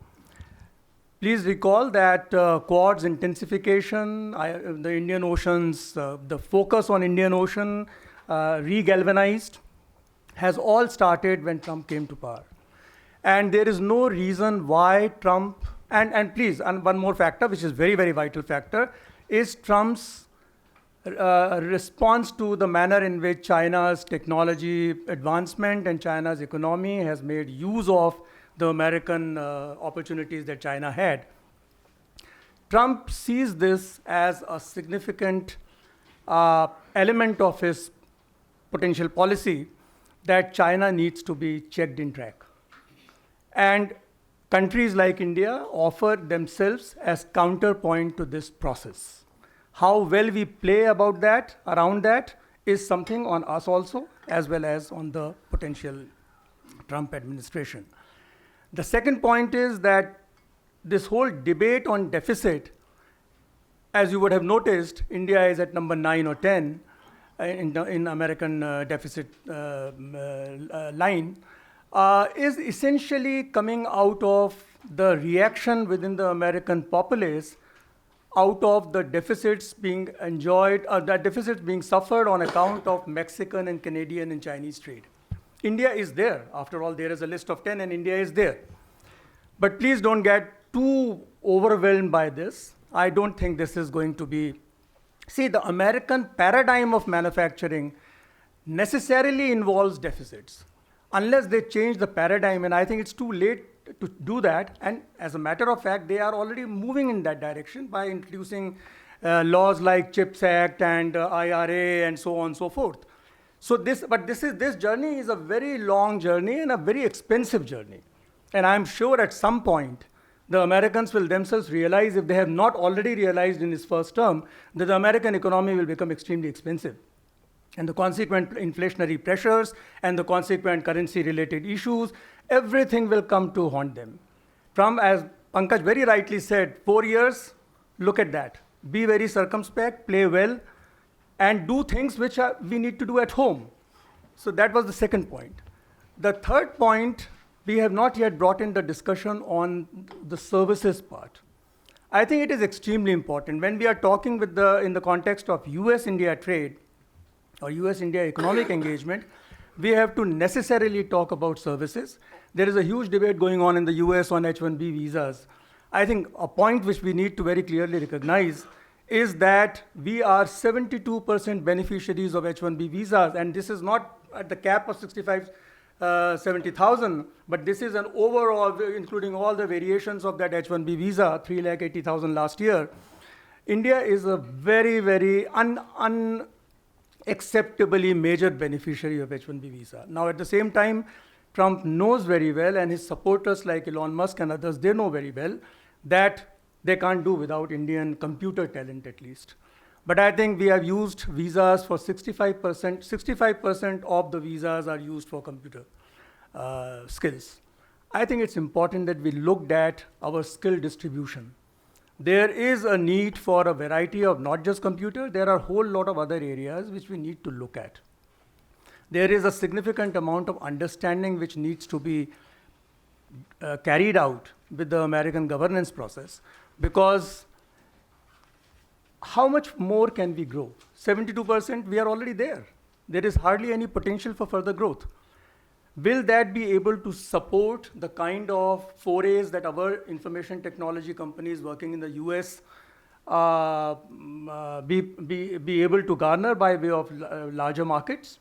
Please recall that Quad's intensification, the Indian Oceans, the focus on Indian Ocean, re-galvanized, has all started when Trump came to power. And there is no reason why Trump, and please, and one more factor, which is very, very vital factor, is Trump's response to the manner in which China's technology advancement and China's economy has made use of the American opportunities that China had. Trump sees this as a significant element of his potential policy that China needs to be checked in track. And countries like India offer themselves as counterpoint to this process. How well we play around that is something on us also, as well as on the potential Trump administration. The second point is that this whole debate on deficit, as you would have noticed, India is at number 9 or 10 in American deficit line, is essentially coming out of the reaction within the American populace out of the deficits being enjoyed, the deficits being suffered on account of Mexican and Canadian and Chinese trade. India is there. After all, there is a list of 10 and India is there. But please don't get too overwhelmed by this. I don't think this is going to be... See, the American paradigm of manufacturing necessarily involves deficits. Unless they change the paradigm, and I think it's too late to do that, and as a matter of fact, they are already moving in that direction by introducing laws like CHIPS Act and IRA and so on and so forth. So this journey is a very long journey and a very expensive journey. And I'm sure at some point, the Americans will themselves realize, if they have not already realized in his first term, that the American economy will become extremely expensive. And the consequent inflationary pressures and the consequent currency-related issues, everything will come to haunt them. Trump, as Pankaj very rightly said, 4 years, look at that. Be very circumspect, play well, and do things which we need to do at home. So that was the second point. The third point, we have not yet brought in the discussion on the services part. I think it is extremely important. When we are talking in the context of US-India trade or US-India economic engagement, we have to necessarily talk about services. There is a huge debate going on in the US on H-1B visas. I think a point which we need to very clearly recognize is that we are 72% beneficiaries of H-1B visas, and this is not at the cap of 70,000, but this is an overall, including all the variations of that H-1B visa, 380,000 last year. India is a very, very unacceptably major beneficiary of H-1B visa. Now, at the same time, Trump knows very well, and his supporters like Elon Musk and others, they know very well that they can't do without Indian computer talent at least. But I think we have used visas for 65%. 65% of the visas are used for computer skills. I think it's important that we looked at our skill distribution. There is a need for a variety of not just computer, there are a whole lot of other areas which we need to look at. There is a significant amount of understanding which needs to be carried out with the American governance process, because how much more can we grow? 72%, we are already there. There is hardly any potential for further growth. Will that be able to support the kind of forays that our information technology companies working in the US be able to garner by way of larger markets?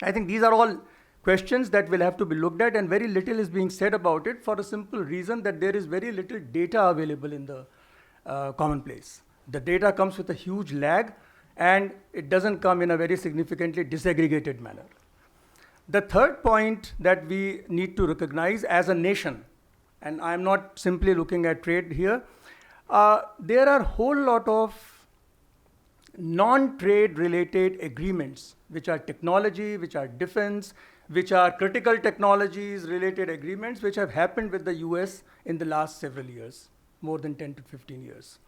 I think these are all questions that will have to be looked at, and very little is being said about it for a simple reason that there is very little data available in the commonplace. The data comes with a huge lag, and it doesn't come in a very significantly disaggregated manner. The third point that we need to recognize as a nation, and I'm not simply looking at trade here, there are a whole lot of non-trade related agreements, which are technology, which are defense, which are critical technologies related agreements, which have happened with the US in the last several years, more than 10 to 15 years.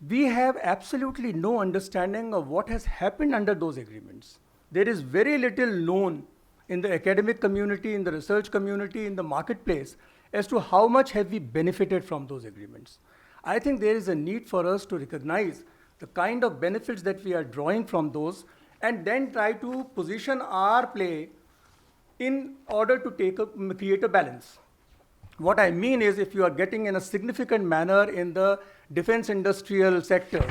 We have absolutely no understanding of what has happened under those agreements. There is very little known in the academic community, in the research community, in the marketplace, as to how much have we benefited from those agreements. I think there is a need for us to recognize the kind of benefits that we are drawing from those, and then try to position our play in order to create a balance. What I mean is, if you are getting in a significant manner in the defense industrial sector,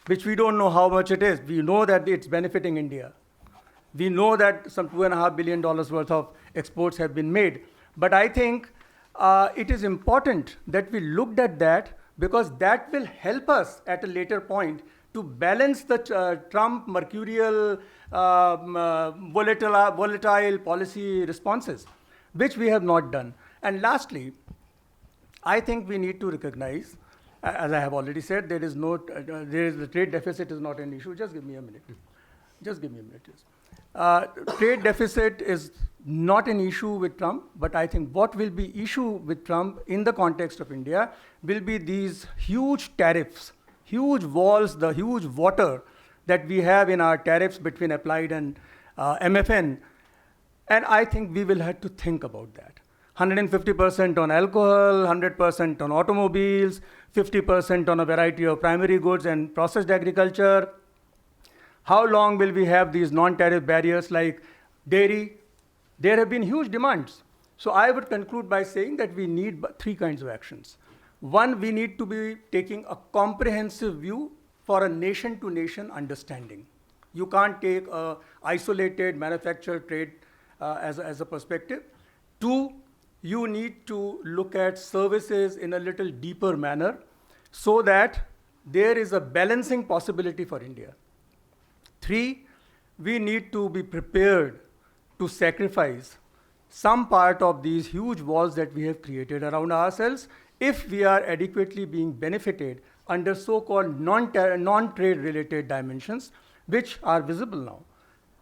which we don't know how much it is, we know that it's benefiting India. We know that some $2.5 billion worth of exports have been made. But I think it is important that we looked at that, because that will help us at a later point to balance the Trump mercurial volatile policy responses, which we have not done. And lastly, I think we need to recognize, as I have already said, the trade deficit is not an issue. Just give me a minute. Just give me a minute. Trade deficit is not an issue with Trump, but I think what will be issue with Trump in the context of India will be these huge tariffs, huge walls, the huge water that we have in our tariffs between Applied and MFN. And I think we will have to think about that. 150% on alcohol, 100% on automobiles, 50% on a variety of primary goods and processed agriculture. How long will we have these non-tariff barriers like dairy? There have been huge demands. So I would conclude by saying that we need three kinds of actions. One, we need to be taking a comprehensive view for a nation-to-nation understanding. You can't take an isolated manufactured trade as a perspective. Two, you need to look at services in a little deeper manner so that there is a balancing possibility for India. Three, we need to be prepared to sacrifice some part of these huge walls that we have created around ourselves if we are adequately being benefited under so-called non-trade related dimensions, which are visible now.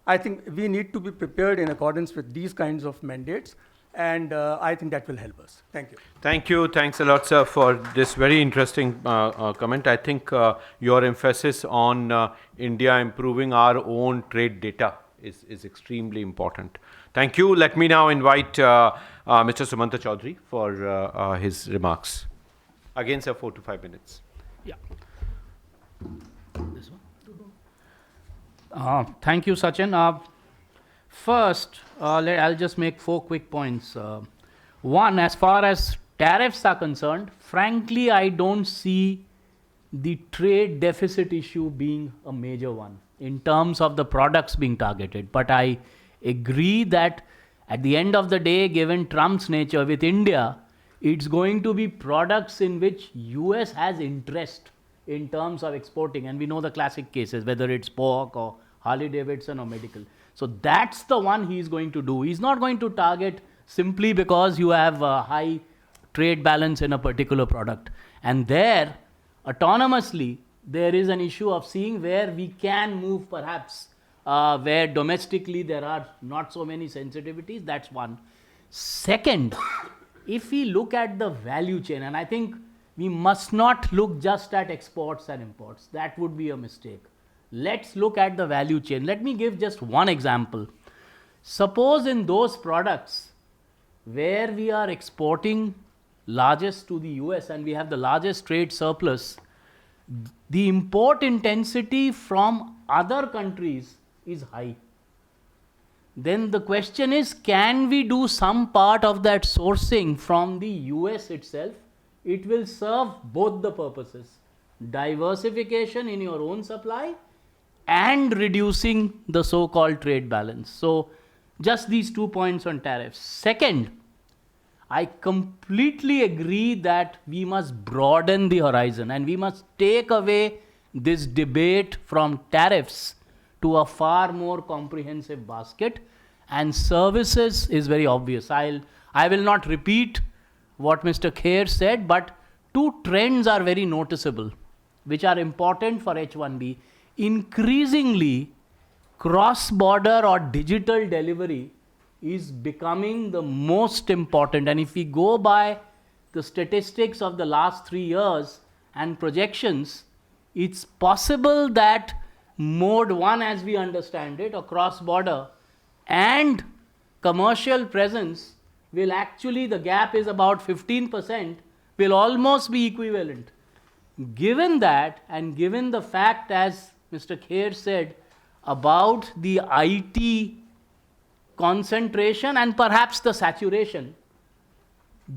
I think we need to be prepared in accordance with these kinds of mandates. and I think that will help us. Thank you. Thank you. Thanks a lot, sir, for this very interesting comment. I think your emphasis on India improving our own trade data is extremely important. Thank you. Let me now invite Mr. Sumanta Chaudhary for his remarks. Again, sir, 4 to 5 minutes. Yeah. This one? Thank you, Sachin. First, I'll just make 4 quick points. One, as far as tariffs are concerned, frankly, I don't see the trade deficit issue being a major one in terms of the products being targeted. But I agree that at the end of the day, given Trump's nature with India, it's going to be products in which US has interest in terms of exporting. And we know the classic cases, whether it's pork or Harley Davidson or medical. So that's the one he's going to do. He's not going to target simply because you have a high trade balance in a particular product. And there, autonomously, there is an issue of seeing where we can move perhaps, where domestically there are not so many sensitivities. That's one. Second, if we look at the value chain, and I think we must not look just at exports and imports. That would be a mistake. Let's look at the value chain. Let me give just one example. Suppose in those products where we are exporting largest to the US and we have the largest trade surplus, the import intensity from other countries is high. Then the question is, can we do some part of that sourcing from the US itself? It will serve both the purposes. Diversification in your own supply and reducing the so-called trade balance. So just these 2 points on tariffs. Second, I completely agree that we must broaden the horizon and we must take away this debate from tariffs to a far more comprehensive basket. And services is very obvious. I will not repeat what Mr. Kher said, but 2 trends are very noticeable, which are important for H1B. Increasingly, cross-border or digital delivery is becoming the most important. And if we go by the statistics of the last 3 years and projections, it's possible that mode 1, as we understand it, or cross-border and commercial presence will actually, the gap is about 15%, will almost be equivalent. Given that, and given the fact, as Mr. Kher said, about the IT concentration and perhaps the saturation,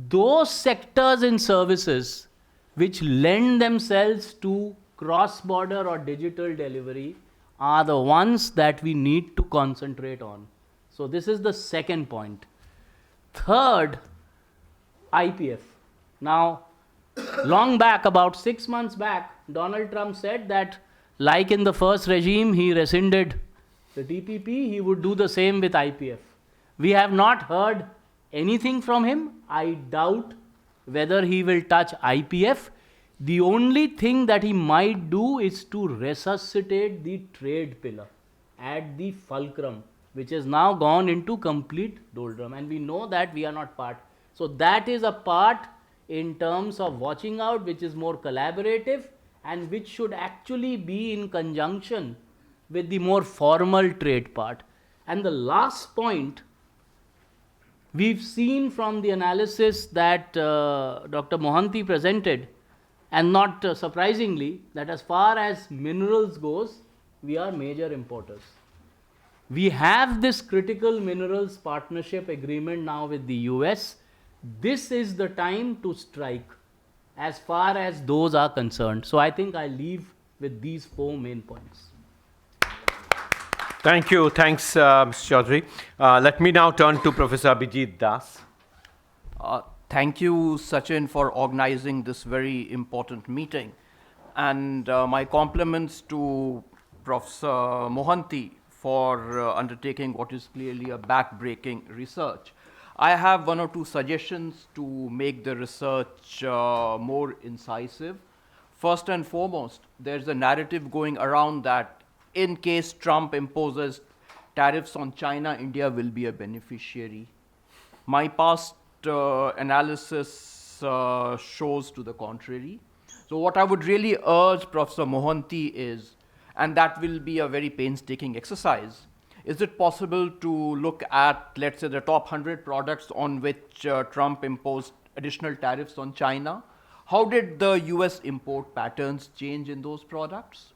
those sectors in services which lend themselves to cross-border or digital delivery are the ones that we need to concentrate on. So this is the second point. Third, IPF. Now, long back, about 6 months back, Donald Trump said that like in the first regime, he rescinded the TPP, he would do the same with IPF. We have not heard anything from him. I doubt whether he will touch IPF. The only thing that he might do is to resuscitate the trade pillar at the fulcrum, which has now gone into complete doldrum. And we know that we are not part. So that is a part in terms of watching out, which is more collaborative and which should actually be in conjunction with the more formal trade part. And the last point, we've seen from the analysis that Dr. Mohanty presented, and not surprisingly, that as far as minerals goes, we are major importers. We have this critical minerals partnership agreement now with the US. This is the time to strike as far as those are concerned. So I think I leave with these 4 main points. Thank you. Thanks, Mr. Chaudhary. Let me now turn to Professor Abhijit Das. Thank you, Sachin, for organizing this very important meeting. And my compliments to Professor Mohanty for undertaking what is clearly a back-breaking research. I have 1 or 2 suggestions to make the research more incisive. First and foremost, there's a narrative going around that in case Trump imposes tariffs on China, India will be a beneficiary. My past analysis shows to the contrary. So what I would really urge Professor Mohanty is, and that will be a very painstaking exercise, is it possible to look at, let's say, the top 100 products on which Trump imposed additional tariffs on China? How did the US import patterns change in those products?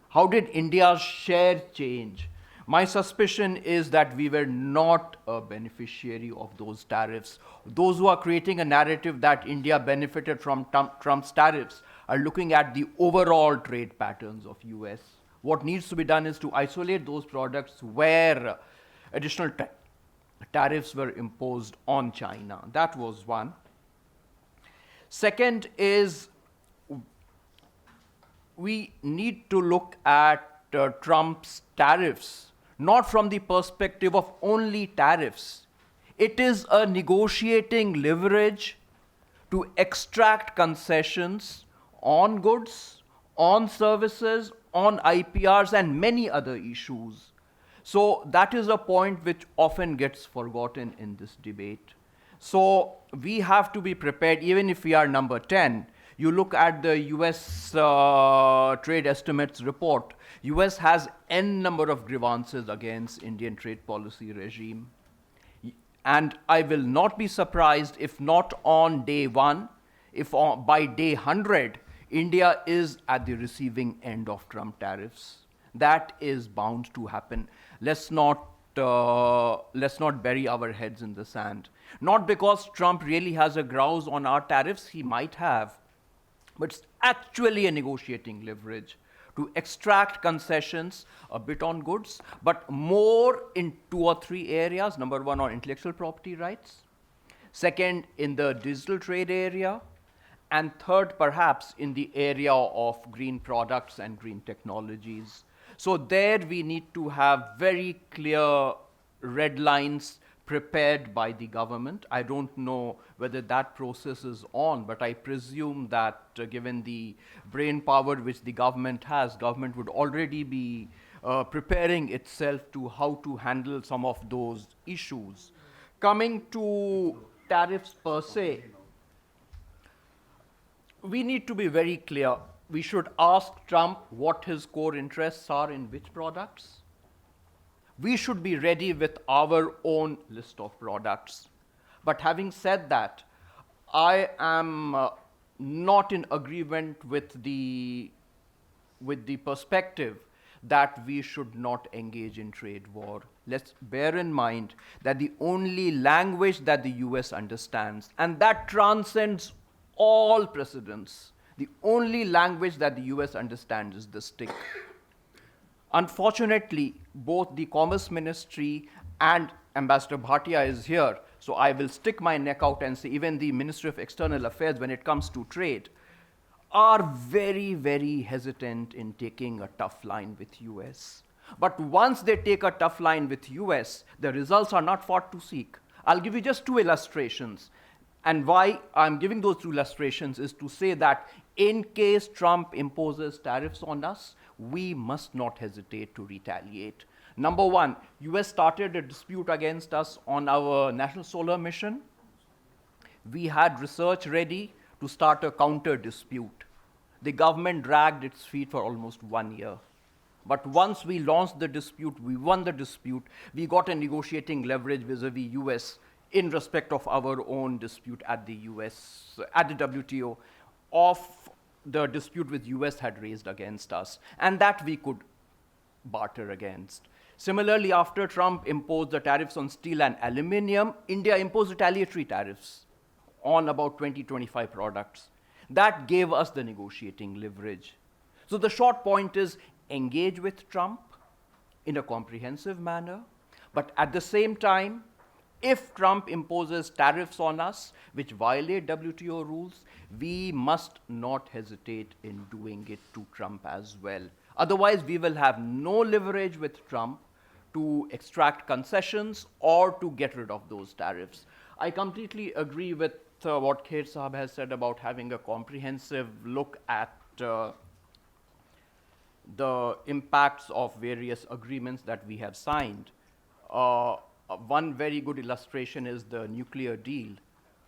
How did India's share change? My suspicion is that we were not a beneficiary of those tariffs. Those who are creating a narrative that India benefited from Trump's tariffs are looking at the overall trade patterns of US. What needs to be done is to isolate those products where additional tariffs were imposed on China. That was one. Second is, we need to look at Trump's tariffs not from the perspective of only tariffs. It is a negotiating leverage to extract concessions on goods, on services, on IPRs, and many other issues. So that is a point which often gets forgotten in this debate. So we have to be prepared, even if we are number 10. You look at the US trade estimates report, US has n number of grievances against Indian trade policy regime. And I will not be surprised if not on day one, if by day 100, India is at the receiving end of Trump tariffs. That is bound to happen. Let's not bury our heads in the sand. Not because Trump really has a grouse on our tariffs, he might have, but it's actually a negotiating leverage to extract concessions a bit on goods, but more in 2 or 3 areas. Number one, on intellectual property rights. Second, in the digital trade area. And third, perhaps, in the area of green products and green technologies. So there we need to have very clear red lines prepared by the government. I don't know whether that process is on, but I presume that given the brain power which the government has, government would already be preparing itself to how to handle some of those issues. Coming to tariffs per se, we need to be very clear. We should ask Trump what his core interests are in which products. We should be ready with our own list of products. But having said that, I am not in agreement with the perspective that we should not engage in trade war. Let's bear in mind that the only language that the US understands, and that transcends all precedents, the only language that the US understands is the stick. Unfortunately, both the Commerce Ministry and Ambassador Bhatia is here, so I will stick my neck out and say even the Ministry of External Affairs, when it comes to trade, are very, very hesitant in taking a tough line with US. But once they take a tough line with US, the results are not far to seek. I'll give you just 2 illustrations. And why I'm giving those 2 illustrations is to say that in case Trump imposes tariffs on us, we must not hesitate to retaliate. Number one, US started a dispute against us on our National Solar Mission. We had research ready to start a counter dispute. The government dragged its feet for almost 1 year. But once we launched the dispute, we won the dispute, we got a negotiating leverage vis-a-vis US in respect of our own dispute at the US, at the WTO, of the dispute with US had raised against us, and that we could barter against. Similarly, after Trump imposed the tariffs on steel and aluminium, India imposed retaliatory tariffs on about 20-25 products. That gave us the negotiating leverage. So the short point is engage with Trump in a comprehensive manner, but at the same time, if Trump imposes tariffs on us which violate WTO rules, we must not hesitate in doing it to Trump as well. Otherwise, we will have no leverage with Trump to extract concessions or to get rid of those tariffs. I completely agree with what Kher Sahab has said about having a comprehensive look at the impacts of various agreements that we have signed. one very good illustration is the nuclear deal.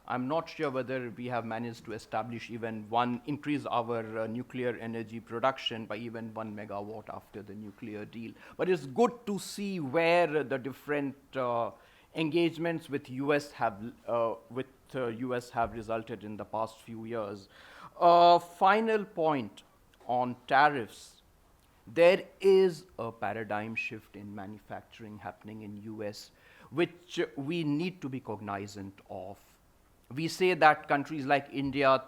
I'm not sure whether we have managed to establish increase our nuclear energy production by even 1 megawatt after the nuclear deal. But it's good to see where the different engagements with US have resulted in the past few years. Final point on tariffs. There is a paradigm shift in manufacturing happening in US, which we need to be cognizant of. We say that countries like India,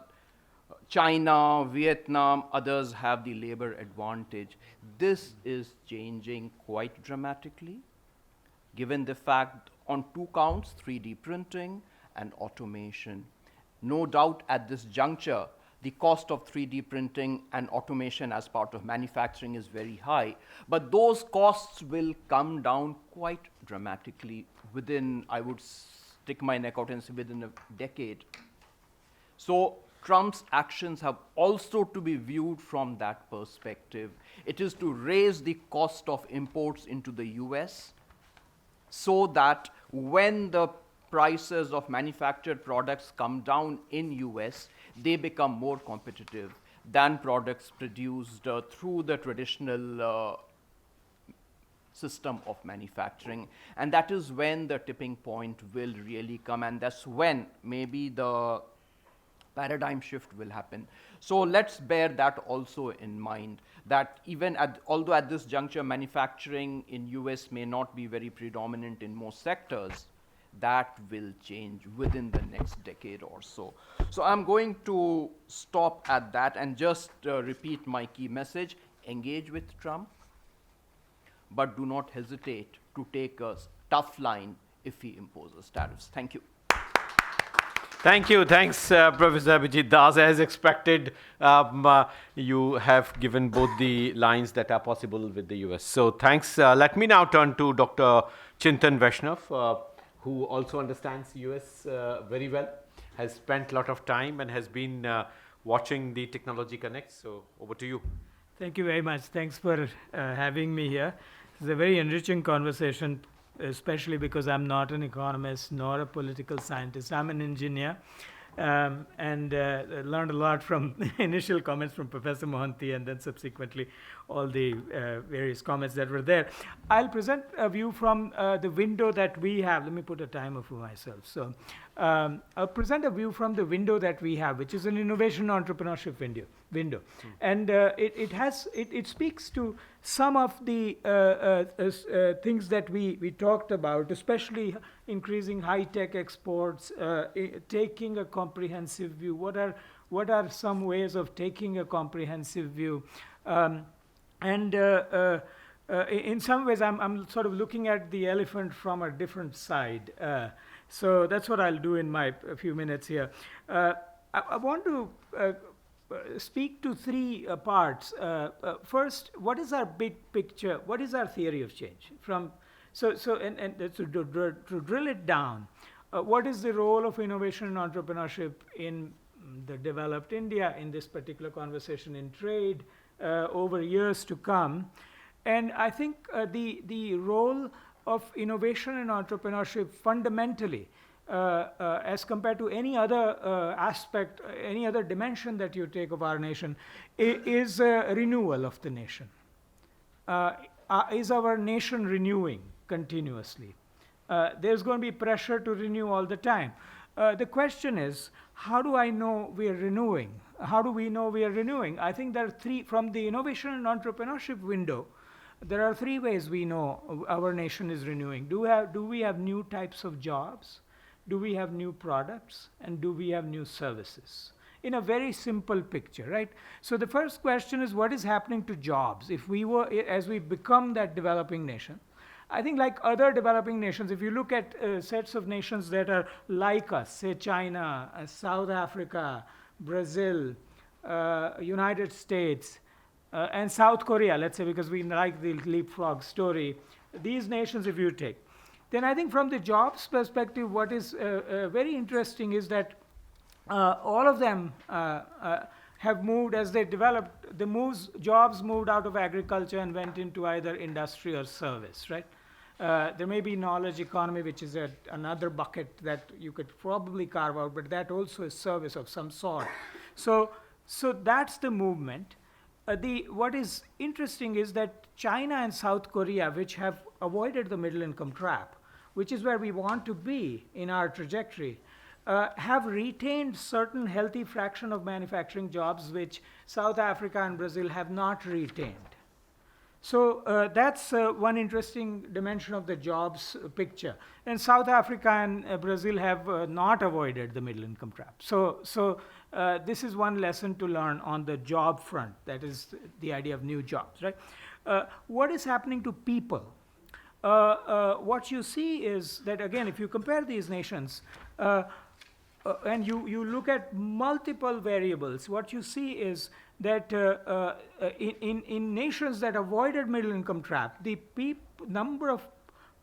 China, Vietnam, others have the labor advantage. This is changing quite dramatically, given the fact on 2 counts, 3D printing and automation. No doubt at this juncture, the cost of 3D printing and automation as part of manufacturing is very high, but those costs will come down quite dramatically within, I would stick my neck out and say, within a decade. So Trump's actions have also to be viewed from that perspective. It is to raise the cost of imports into the US so that when the prices of manufactured products come down in US, they become more competitive than products produced through the traditional system of manufacturing. And that is when the tipping point will really come, and that's when maybe the paradigm shift will happen. So let's bear that also in mind, that although at this juncture manufacturing in US may not be very predominant in most sectors, that will change within the next decade or so. So I'm going to stop at that and just repeat my key message. Engage with Trump, but do not hesitate to take a tough line if he imposes tariffs. Thank you. Thank you. Thanks, Professor Abhijit Das. As expected, you have given both the lines that are possible with the US. So thanks. Let me now turn to Dr. Chintan Vaishnav, who also understands US very well, has spent a lot of time and has been watching the Technology Connect. So over to you. Thank you very much. Thanks for having me here. It's a very enriching conversation, especially because I'm not an economist nor a political scientist. I'm an engineer, and learned a lot from initial comments from Professor Mohanty and then subsequently all the various comments that were there. I'll present a view from the window that we have. Let me put a timer for myself. So I'll present a view from the window that we have, which is an innovation entrepreneurship window. And it speaks to some of the things that we talked about, especially increasing high-tech exports, taking a comprehensive view. What are some ways of taking a comprehensive view? In some ways, I'm sort of looking at the elephant from a different side. So that's what I'll do in my few minutes here. I want to speak to 3 parts. First, what is our big picture? What is our theory of change? To drill it down, what is the role of innovation and entrepreneurship in the developed India, in this particular conversation, in trade, over years to come? And I think the role of innovation and entrepreneurship fundamentally, as compared to any other aspect, any other dimension that you take of our nation, is a renewal of the nation. Is our nation renewing continuously? There's going to be pressure to renew all the time. The question is, how do I know we are renewing? How do we know we are renewing? I think there are 3, from the innovation and entrepreneurship window, there are 3 ways we know our nation is renewing. Do we have new types of jobs? Do we have new products? And do we have new services? In a very simple picture, right? So the first question is, what is happening to jobs? As we become that developing nation, I think like other developing nations, if you look at sets of nations that are like us, say China, South Africa, Brazil, United States, and South Korea, let's say, because we like the leapfrog story, these nations, if you take, then I think from the jobs perspective, what is very interesting is that all of them have moved as they developed. Jobs moved out of agriculture and went into either industry or service, right? There may be knowledge economy, which is another bucket that you could probably carve out, but that also is service of some sort. So that's the movement. What is interesting is that China and South Korea, which have avoided the middle income trap, which is where we want to be in our trajectory, have retained certain healthy fraction of manufacturing jobs which South Africa and Brazil have not retained. So that's one interesting dimension of the jobs picture. And South Africa and Brazil have not avoided the middle income trap. So this is one lesson to learn on the job front. That is the idea of new jobs, right? What is happening to people? What you see is that, again, if you compare these nations, and you look at multiple variables, what you see is that in nations that avoided middle income trap, the number of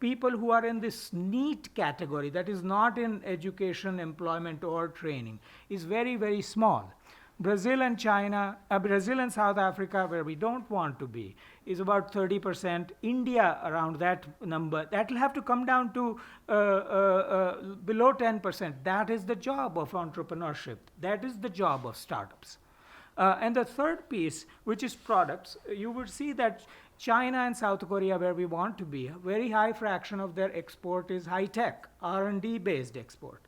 people who are in this NEET category, that is not in education, employment, or training, is very, very small. Brazil and South Africa, where we don't want to be, is about 30%. India, around that number. That will have to come down to below 10%. That is the job of entrepreneurship. That is the job of startups. And the third piece, which is products, you would see that China and South Korea, where we want to be, a very high fraction of their export is high-tech, R&D based export.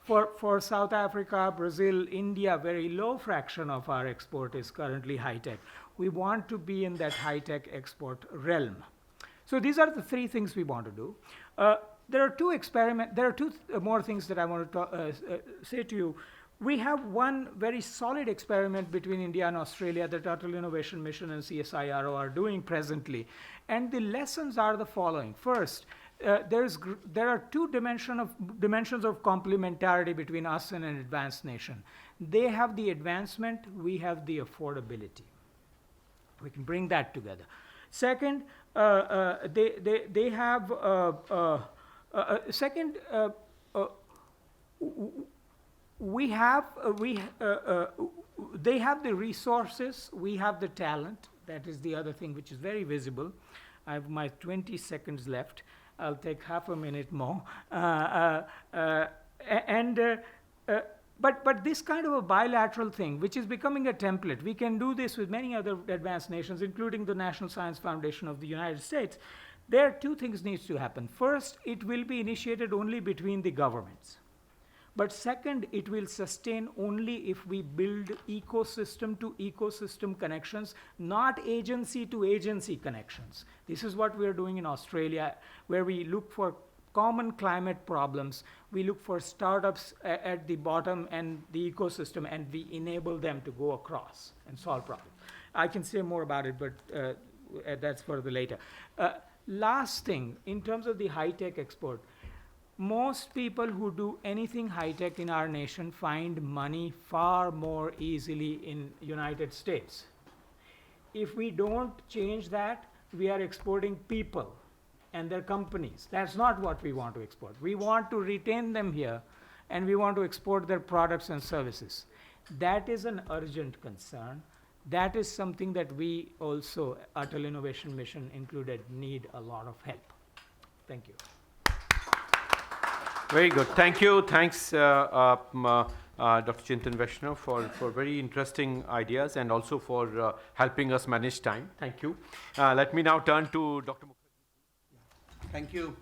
For South Africa, Brazil, India, very low fraction of our export is currently high-tech. We want to be in that high-tech export realm. So these are the three things we want to do. There are two more things that I want to say to you. We have one very solid experiment between India and Australia that Atal Innovation Mission and CSIRO are doing presently. And the lessons are the following. First, there are two dimensions of complementarity between us and an advanced nation. They have the advancement, we have the affordability. We can bring that together. Second, they have they have the resources, we have the talent. That is the other thing which is very visible. I have my 20 seconds left. I'll take half a minute more. But this kind of a bilateral thing, which is becoming a template, we can do this with many other advanced nations, including the National Science Foundation of the United States. There are two things needs to happen. First, it will be initiated only between the governments. But second, it will sustain only if we build ecosystem to ecosystem connections, not agency to agency connections. This is what we are doing in Australia, where we look for common climate problems. We look for startups at the bottom and the ecosystem, and we enable them to go across and solve problems. I can say more about it, but that's for the later. Last thing, in terms of the high-tech export, most people who do anything high-tech in our nation find money far more easily in United States. If we don't change that, we are exporting people and their companies. That's not what we want to export. We want to retain them here, and we want to export their products and services. That is an urgent concern. That is something that we also, Atal Innovation Mission included, need a lot of help. Thank you. Very good. Thank you. Thanks, Dr. Chintan Vaishnav, for very interesting ideas and also for helping us manage time. Thank you. Let me now turn to Dr. Mukherjee. Thank you.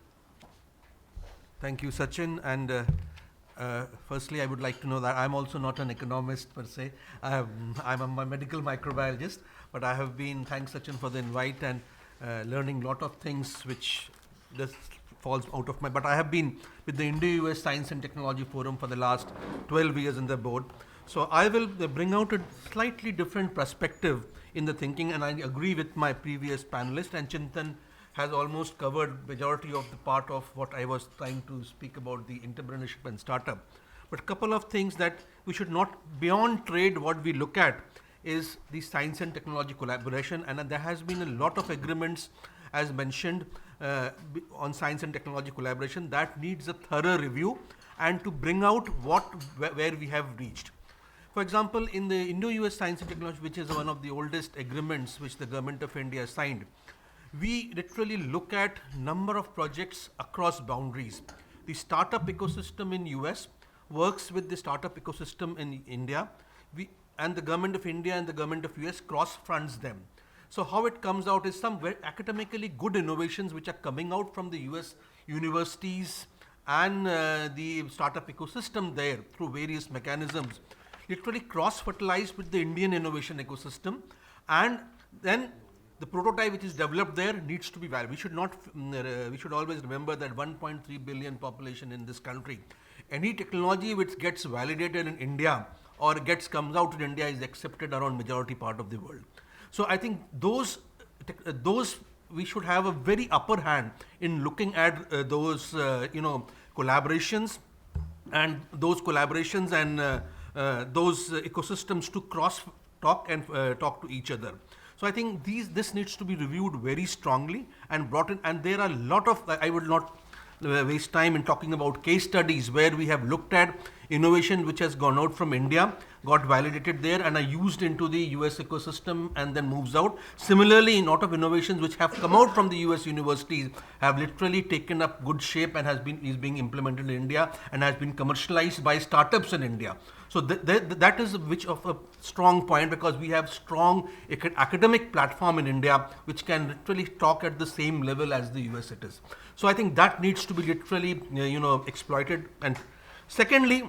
Thank you, Sachin. And firstly, I would like to know that I'm also not an economist per se. I'm a medical microbiologist, but I have been, thanks Sachin for the invite, and learning a lot of things which just falls out of but I have been with the Indo-US Science and Technology Forum for the last 12 years in the board. So I will bring out a slightly different perspective in the thinking, and I agree with my previous panelist, and Chintan has almost covered majority of the part of what I was trying to speak about, the entrepreneurship and startup. But a couple of things that we should not, beyond trade, what we look at is the science and technology collaboration, and there has been a lot of agreements, as mentioned, on science and technology collaboration that needs a thorough review and to bring out where we have reached. For example, in the Indo-US Science and Technology, which is one of the oldest agreements which the government of India signed, we literally look at number of projects across boundaries. The startup ecosystem in US works with the startup ecosystem in India. And the government of India and the government of US cross funds them. So how it comes out is some very academically good innovations which are coming out from the US universities and the startup ecosystem there through various mechanisms, literally cross-fertilized with the Indian innovation ecosystem, and then the prototype which is developed there needs to be valid. We should not, we should always remember that 1.3 billion population in this country. Any technology which gets validated in India or comes out in India is accepted around majority part of the world. So I think those we should have a very upper hand in looking at those collaborations and those ecosystems to cross talk and talk to each other. So I think this needs to be reviewed very strongly and brought in, and there are a lot of, I would not waste time in talking about case studies where we have looked at innovation which has gone out from India, got validated there and are used into the US ecosystem and then moves out. Similarly, a lot of innovations which have come out from the US universities have literally taken up good shape and is being implemented in India and has been commercialized by startups in India. So that is which of a strong point, because we have strong academic platform in India which can literally talk at the same level as the US it is. So I think that needs to be literally exploited. And secondly,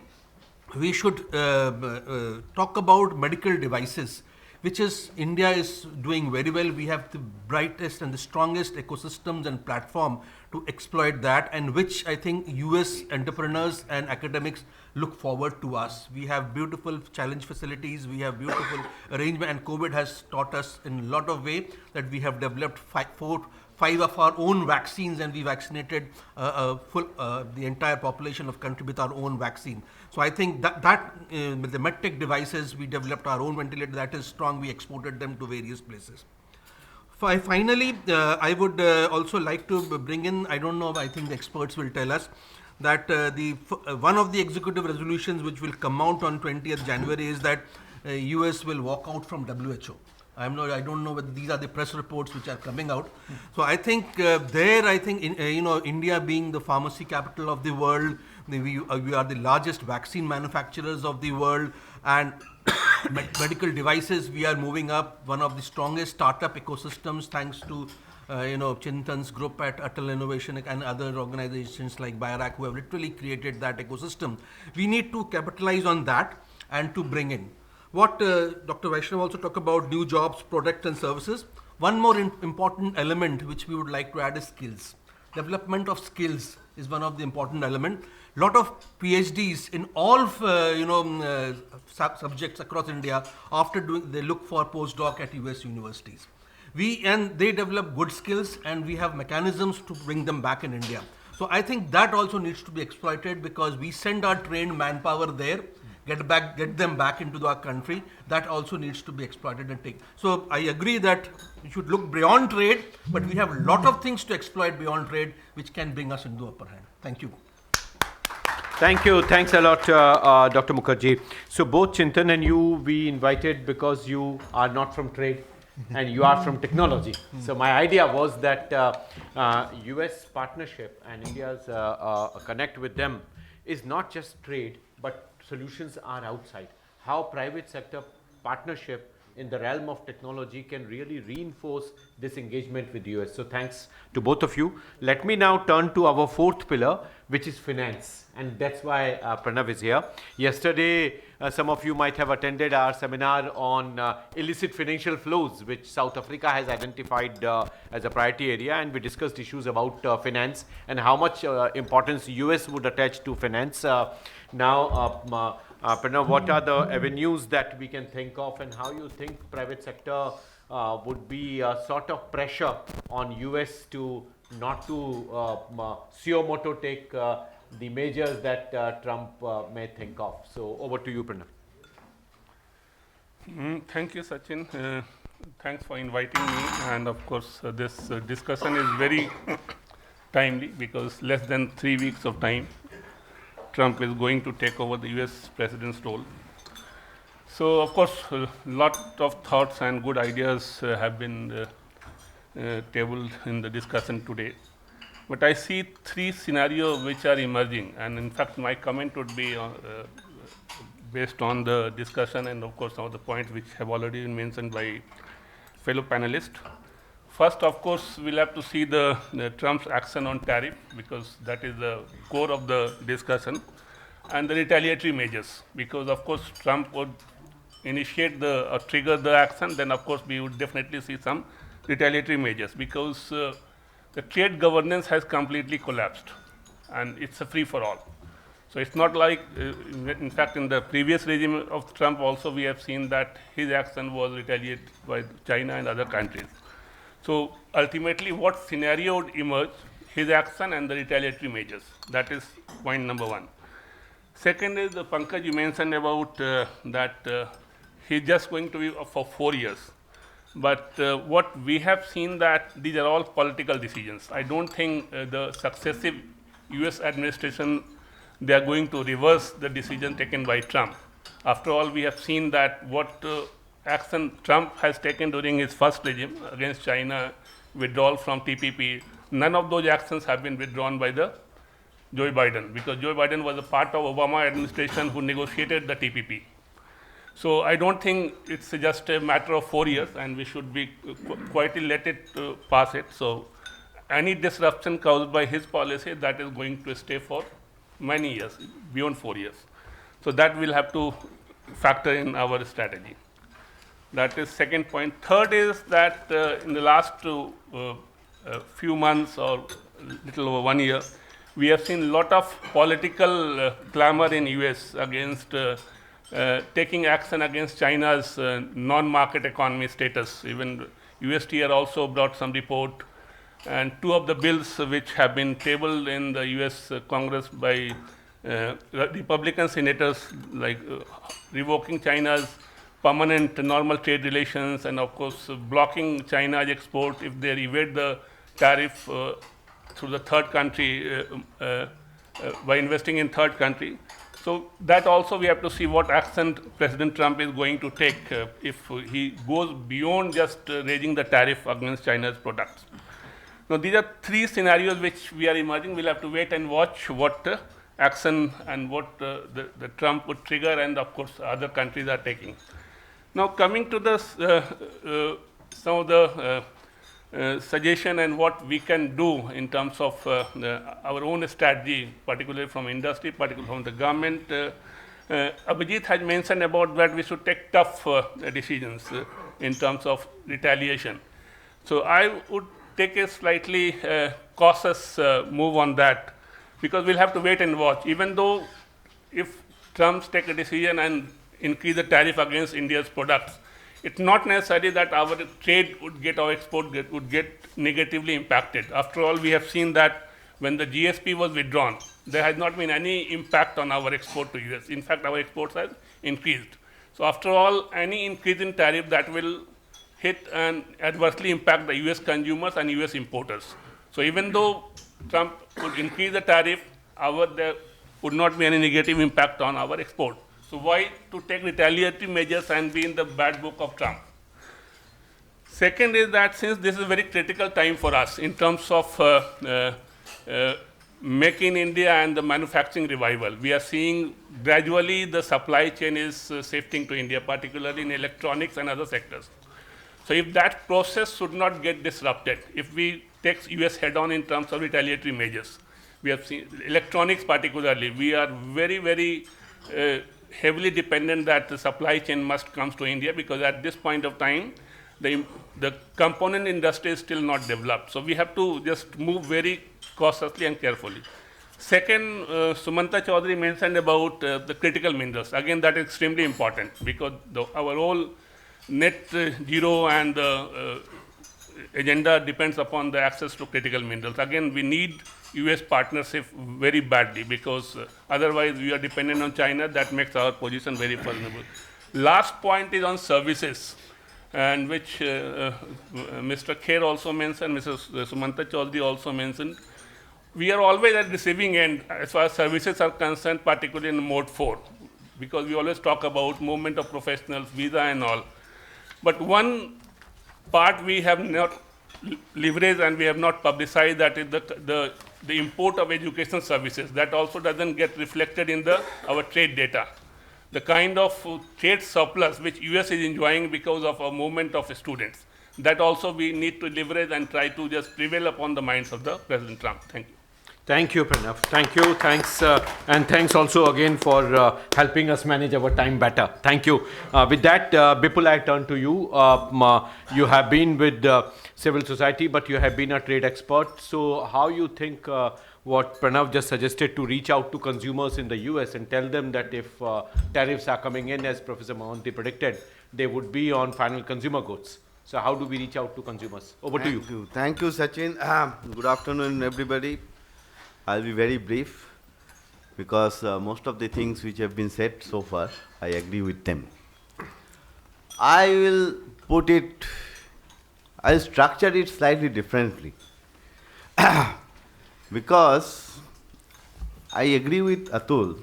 we should talk about medical devices, which is India is doing very well. We have the brightest and the strongest ecosystems and platform to exploit that, and which I think US entrepreneurs and academics look forward to us. We have beautiful challenge facilities, we have beautiful arrangement, and COVID has taught us in a lot of way that we have developed five of our own vaccines, and we vaccinated the entire population of country with our own vaccine. So I think that with the medtech devices, we developed our own ventilator that is strong. We exported them to various places. Finally, I would also like to bring in, I don't know, I think the experts will tell us, that one of the executive resolutions which will come out on 20th January is that US will walk out from WHO. I don't know whether these are the press reports which are coming out. So I think India being the pharmacy capital of the world, we are the largest vaccine manufacturers of the world, and medical devices, we are moving up, one of the strongest startup ecosystems thanks to Chintan's group at Atal Innovation and other organizations like BioRack who have literally created that ecosystem. We need to capitalize on that and to bring in. What Dr. Vaishnav also talked about, new jobs, products and services. One more important element which we would like to add is skills. Development of skills is one of the important elements. Lot of PhDs in all subjects across India, they look for postdoc at US universities. They develop good skills, and we have mechanisms to bring them back in India. So I think that also needs to be exploited, because we send our trained manpower there, get them back into our country. That also needs to be exploited and taken. So I agree that we should look beyond trade, but we have a lot of things to exploit beyond trade which can bring us into upper hand. Thank you. Thank you. Thanks a lot, Dr. Mukherjee. So both Chintan and you, we invited because you are not from trade and you are from technology. So my idea was that US partnership and India's connect with them is not just trade, but solutions are outside. How private sector partnership in the realm of technology can really reinforce this engagement with the US. So thanks to both of you. Let me now turn to our fourth pillar, which is finance. And that's why Pranav is here. Yesterday, some of you might have attended our seminar on illicit financial flows, which South Africa has identified as a priority area. And we discussed issues about finance and how much importance US would attach to finance. Pranav, what are the avenues that we can think of, and how you think private sector would be a sort of pressure on US to not to suo moto take the measures that Trump may think of? So over to you, Pranav. Thank you, Sachin. Thanks for inviting me. And of course, this discussion is very timely, because less than 3 weeks of time, Trump is going to take over the US president's role. So of course, a lot of thoughts and good ideas have been tabled in the discussion today. But I see three scenarios which are emerging, and in fact, my comment would be based on the discussion and, of course, some of the points which have already been mentioned by fellow panelists. First, of course, we'll have to see the Trump's action on tariff, because that is the core of the discussion, and the retaliatory measures, because, of course, Trump would initiate the trigger the action, then, of course, we would definitely see some retaliatory measures, because the trade governance has completely collapsed, and it's a free-for-all. So it's not like, in fact, in the previous regime of Trump also, we have seen that his action was retaliated by China and other countries. So ultimately, what scenario would emerge? His action and the retaliatory measures. That is point number one. Second is, Pankaj, you mentioned about that he's just going to be for 4 years. But what we have seen that these are all political decisions. I don't think the successive US administration, they are going to reverse the decision taken by Trump. After all, we have seen that what action Trump has taken during his first regime against China, withdrawal from TPP, none of those actions have been withdrawn by the Joe Biden, because Joe Biden was a part of Obama administration who negotiated the TPP. So I don't think it's just a matter of 4 years, and we should be quietly let it pass it. So any disruption caused by his policy, that is going to stay for many years, beyond 4 years. So that we'll have to factor in our strategy. That is second point. Third is that in the last few months or little over 1 year, we have seen a lot of political clamor in US against taking action against China's non-market economy status. Even USTR also brought some report, and two of the bills which have been tabled in the US Congress by Republican senators, like revoking China's permanent normal trade relations, and of course blocking China's export if they evade the tariff through the third country by investing in third country. So that also we have to see what action President Trump is going to take if he goes beyond just raising the tariff against China's products. Now these are three scenarios which we are emerging. We'll have to wait and watch what action and what the Trump would trigger, and of course other countries are taking. Now coming to the some of the suggestion and what we can do in terms of our own strategy, particularly from industry, particularly from the government. Abhijit has mentioned about that we should take tough decisions in terms of retaliation. So I would take a slightly cautious move on that, because we'll have to wait and watch. Even though if Trump take a decision and increase the tariff against India's products, it's not necessarily that our trade would get, our export would get negatively impacted. After all, we have seen that when the GSP was withdrawn, there has not been any impact on our export to US. In fact, our exports have increased. So after all, any increase in tariff, that will hit and adversely impact the US consumers and US importers. So even though Trump would increase the tariff, there would not be any negative impact on our export. So why to take retaliatory measures and be in the bad book of Trump? Second is that since this is a very critical time for us in terms of Make in India and the manufacturing revival, we are seeing gradually the supply chain is shifting to India, particularly in electronics and other sectors. So if that process should not get disrupted, if we take US head on in terms of retaliatory measures, we have seen electronics particularly, we are very, very heavily dependent that the supply chain must come to India, because at this point of time, the component industry is still not developed. So we have to just move very cautiously and carefully. Second, Sumanta Chaudhary mentioned about the critical minerals. Again, that is extremely important, because our whole net zero and agenda depends upon the access to critical minerals. Again, we need US partnership very badly, because otherwise we are dependent on China. That makes our position very vulnerable. Last point is on services, and which Mr. Kher also mentioned, Mrs. Sumanta Chaudhary also mentioned. We are always at the receiving end as far as services are concerned, particularly in Mode 4, because we always talk about movement of professionals, visa and all. But one part we have not leverage and we have not publicized that is the import of educational services. That also doesn't get reflected in our trade data. The kind of trade surplus which US is enjoying because of a movement of students. That also we need to leverage and try to just prevail upon the minds of the President Trump. Thank you. Thank you, Pranav. Thank you. Thanks. And thanks also again for helping us manage our time better. Thank you. With that, Bipul, I turn to you. You have been with civil society, but you have been a trade expert. So how you think what Pranav just suggested to reach out to consumers in the US and tell them that if tariffs are coming in, as Professor Mohanty predicted, they would be on final consumer goods. So how do we reach out to consumers? Over to you. Thank you, Sachin. Good afternoon, everybody. I'll be very brief because most of the things which have been said so far, I agree with them. I'll structure it slightly differently because I agree with Atul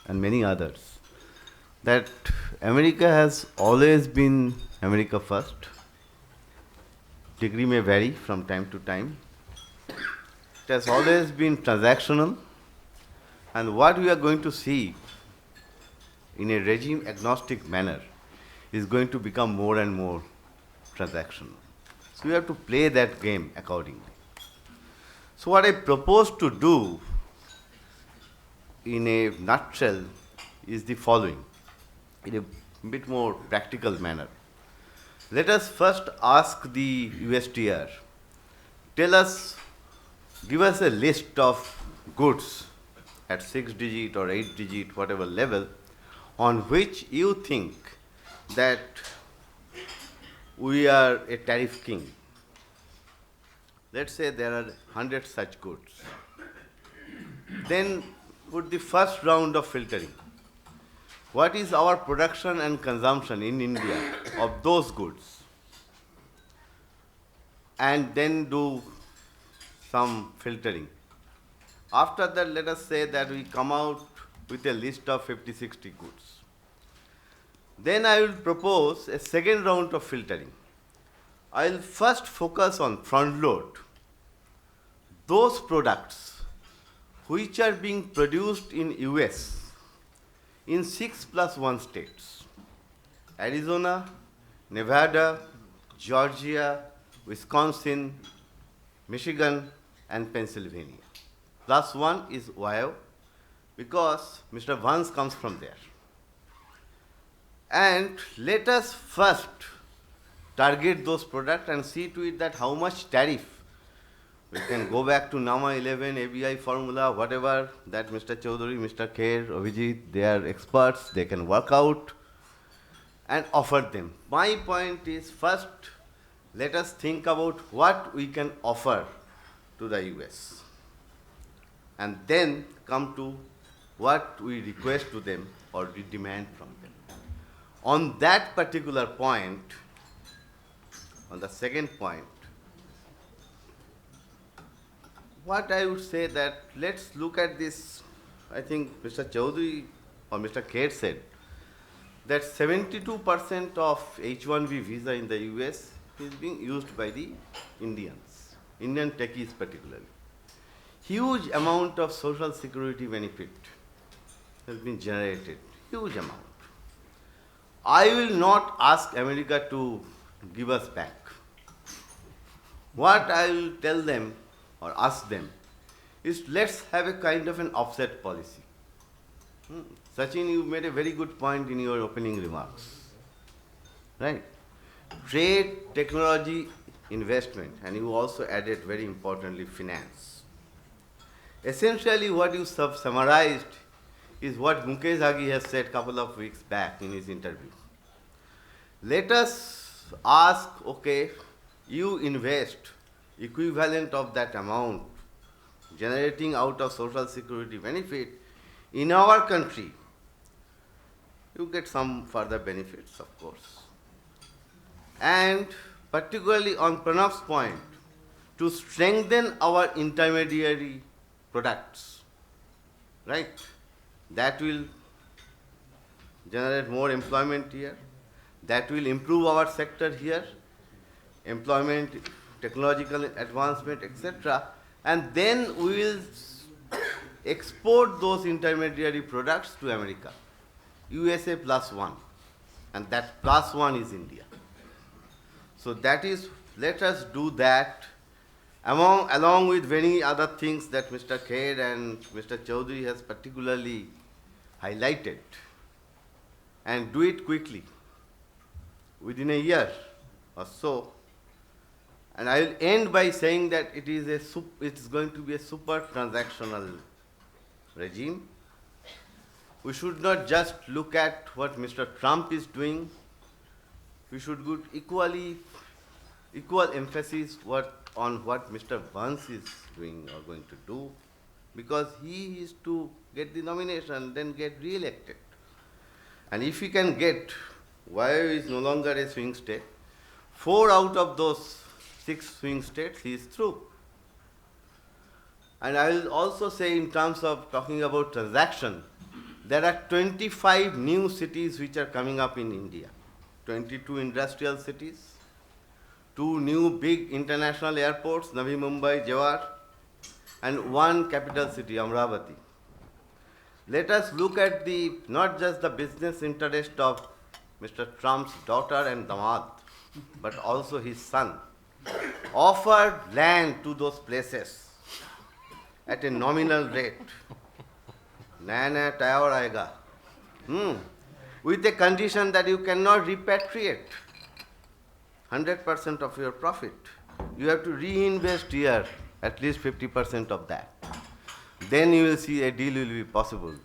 and many others that America has always been America first. Degree may vary from time to time. It has always been transactional, and what we are going to see in a regime agnostic manner is going to become more and more transactional. So we have to play that game accordingly. So what I propose to do in a nutshell is the following, in a bit more practical manner. Let us first ask the USTR, give us a list of goods at 6-digit or 8-digit, whatever level, on which you think that we are a tariff king. Let's say there are 100 such goods. Then put the first round of filtering. What is our production and consumption in India of those goods? And then do some filtering. After that, let us say that we come out with a list of 50-60 goods. Then I will propose a second round of filtering. I will first focus on front load those products which are being produced in US in 6+1 states: Arizona, Nevada, Georgia, Wisconsin, Michigan, and Pennsylvania. +1 is Ohio, because Mr. Vance comes from there. And let us first target those products and see to it that how much tariff. We can go back to NAMA 11, ABI formula, whatever that Mr. Chaudhary, Mr. Kher, Abhijit, they are experts, they can work out and offer them. My point is, first, let us think about what we can offer to the US, and then come to what we request to them or we demand from them. On that particular point, on the second point, what I would say that let's look at this. I think Mr. Chaudhary or Mr. Kher said that 72% of H-1B visa in the US is being used by the Indians, Indian techies particularly. Huge amount of social security benefit has been generated, huge amount. I will not ask America to give us back. What I will tell them or ask them is, let's have a kind of an offset policy. Sachin, you made a very good point in your opening remarks, right? Trade, technology, investment, and you also added very importantly finance. Essentially what you summarized is what Mukesh Aghi has said a couple of weeks back in his interview. Let us ask, okay, you invest equivalent of that amount generating out of social security benefit in our country, you get some further benefits, of course. And particularly on Pranav's point, to strengthen our intermediary products, right? That will generate more employment here. That will improve our sector here. Employment technological advancement, etc. And then we will export those intermediary products to America. USA plus one. And that plus one is India. So that is, let us do that along with many other things that Mr. Kher and Mr. Chaudhary has particularly highlighted, and do it quickly, within a year or so. And I will end by saying that it is going to be a super transactional regime. We should not just look at what Mr. Trump is doing. We should put equal emphasis on what Mr. Vance is doing or going to do, because he is to get the nomination, then get re-elected. And if he can get, Ohio is no longer a swing state, 4 out of those 6 swing states, he is through. And I will also say, in terms of talking about transaction, there are 25 new cities which are coming up in India. 22 industrial cities, 2 new big international airports, Navi Mumbai, Jawar, and 1 capital city, Amravati. Let us look at not just the business interest of Mr. Trump's daughter and damad, but also his son. Offer land to those places at a nominal rate. Naya tower aega. With the condition that you cannot repatriate 100% of your profit. You have to reinvest here at least 50% of that. Then you will see a deal will be possible.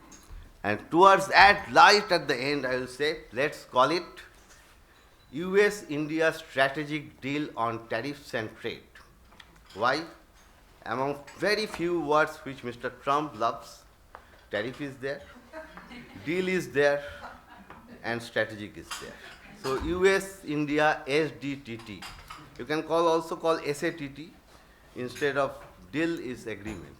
And towards that light at the end, I will say, let's call it US-India strategic deal on tariffs and trade. Why? Among very few words which Mr. Trump loves, tariff is there, deal is there, and strategic is there. So US-India SDTT. You can also call SATT instead of deal is agreement.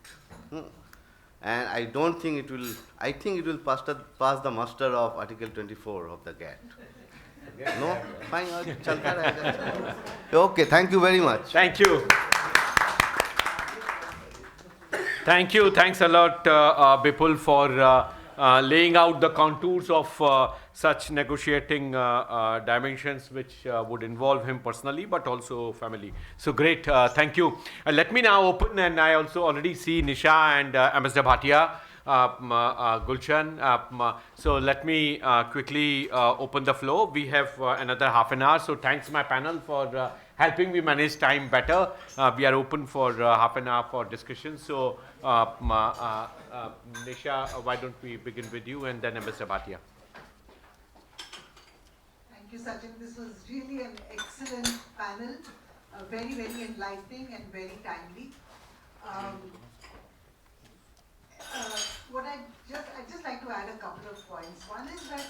And I don't think it will, I think it will pass the muster of Article 24 of the GATT. No? Fine. Chalta rahega. Okay, thank you very much. Thank you. Thank you. Thanks a lot, Bipul, for laying out the contours of such negotiating dimensions which would involve him personally but also family. So great. Thank you. Let me now open, and I also already see Nisha and Ambassador Bhatia, Gulshan. So let me quickly open the floor. We have another half an hour. So thanks my panel for helping me manage time better. We are open for half an hour for discussion. So Nisha, why don't we begin with you, and then Ambassador Bhatia. Thank you, Sachin. This was really an excellent panel, very, very enlightening and very timely. I'd just like to add a couple of points. One is that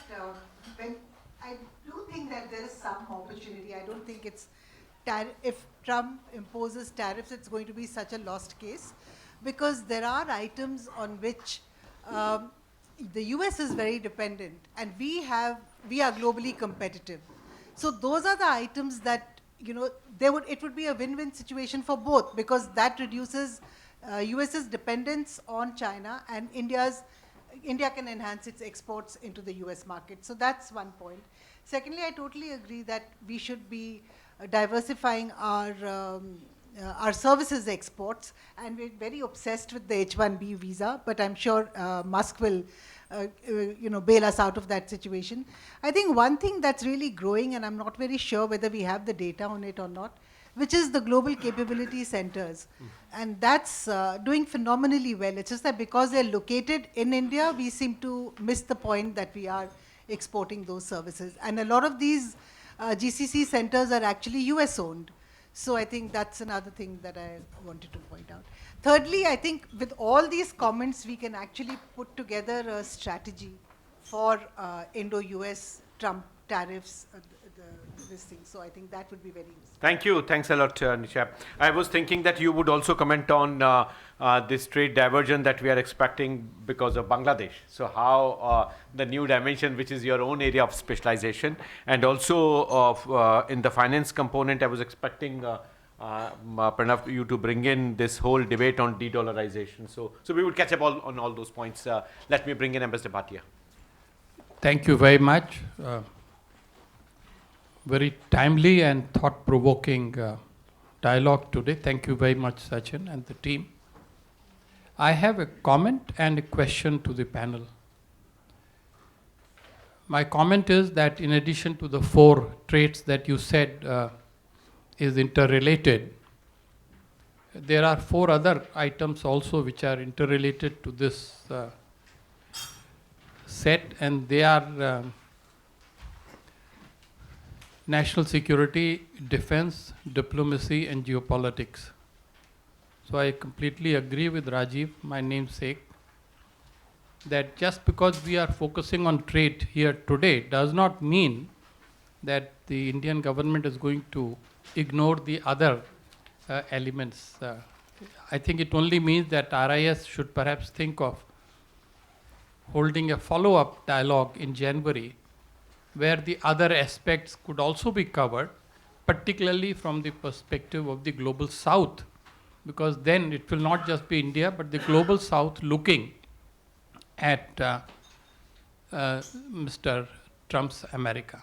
when I do think that there is some opportunity. I don't think it's if Trump imposes tariffs, it's going to be such a lost case, because there are items on which the US is very dependent, and we are globally competitive. So those are the items that, it would be a win-win situation for both, because that reduces US's dependence on China, and India can enhance its exports into the US market. So that's one point. Secondly, I totally agree that we should be diversifying our services exports, and we're very obsessed with the H-1B visa, but I'm sure Musk will bail us out of that situation. I think one thing that's really growing, and I'm not very sure whether we have the data on it or not, which is the global capability centers. And that's doing phenomenally well. It's just that because they're located in India, we seem to miss the point that we are exporting those services. And a lot of these GCC centers are actually US owned. So I think that's another thing that I wanted to point out. Thirdly, I think with all these comments, we can actually put together a strategy for Indo-US Trump tariffs, this thing. So I think that would be very useful. Thank you. Thanks a lot, Nisha. I was thinking that you would also comment on this trade diversion that we are expecting because of Bangladesh. So how the new dimension, which is your own area of specialization, and also of in the finance component, I was expecting Pranav, you to bring in this whole debate on de-dollarization. So we would catch up on all those points. Let me bring in Ambassador Bhatia. Thank you very much. Very timely and thought-provoking dialogue today. Thank you very much, Sachin and the team. I have a comment and a question to the panel. My comment is that in addition to the 4 traits that you said is interrelated, there are 4 other items also which are interrelated to this set, and they are national security, defense, diplomacy, and geopolitics. So I completely agree with Rajiv, my namesake, that just because we are focusing on trade here today does not mean that the Indian government is going to ignore the other elements. I think it only means that RIS should perhaps think of holding a follow-up dialogue in January where the other aspects could also be covered, particularly from the perspective of the global south, because then it will not just be India, but the global south looking at Mr. Trump's America.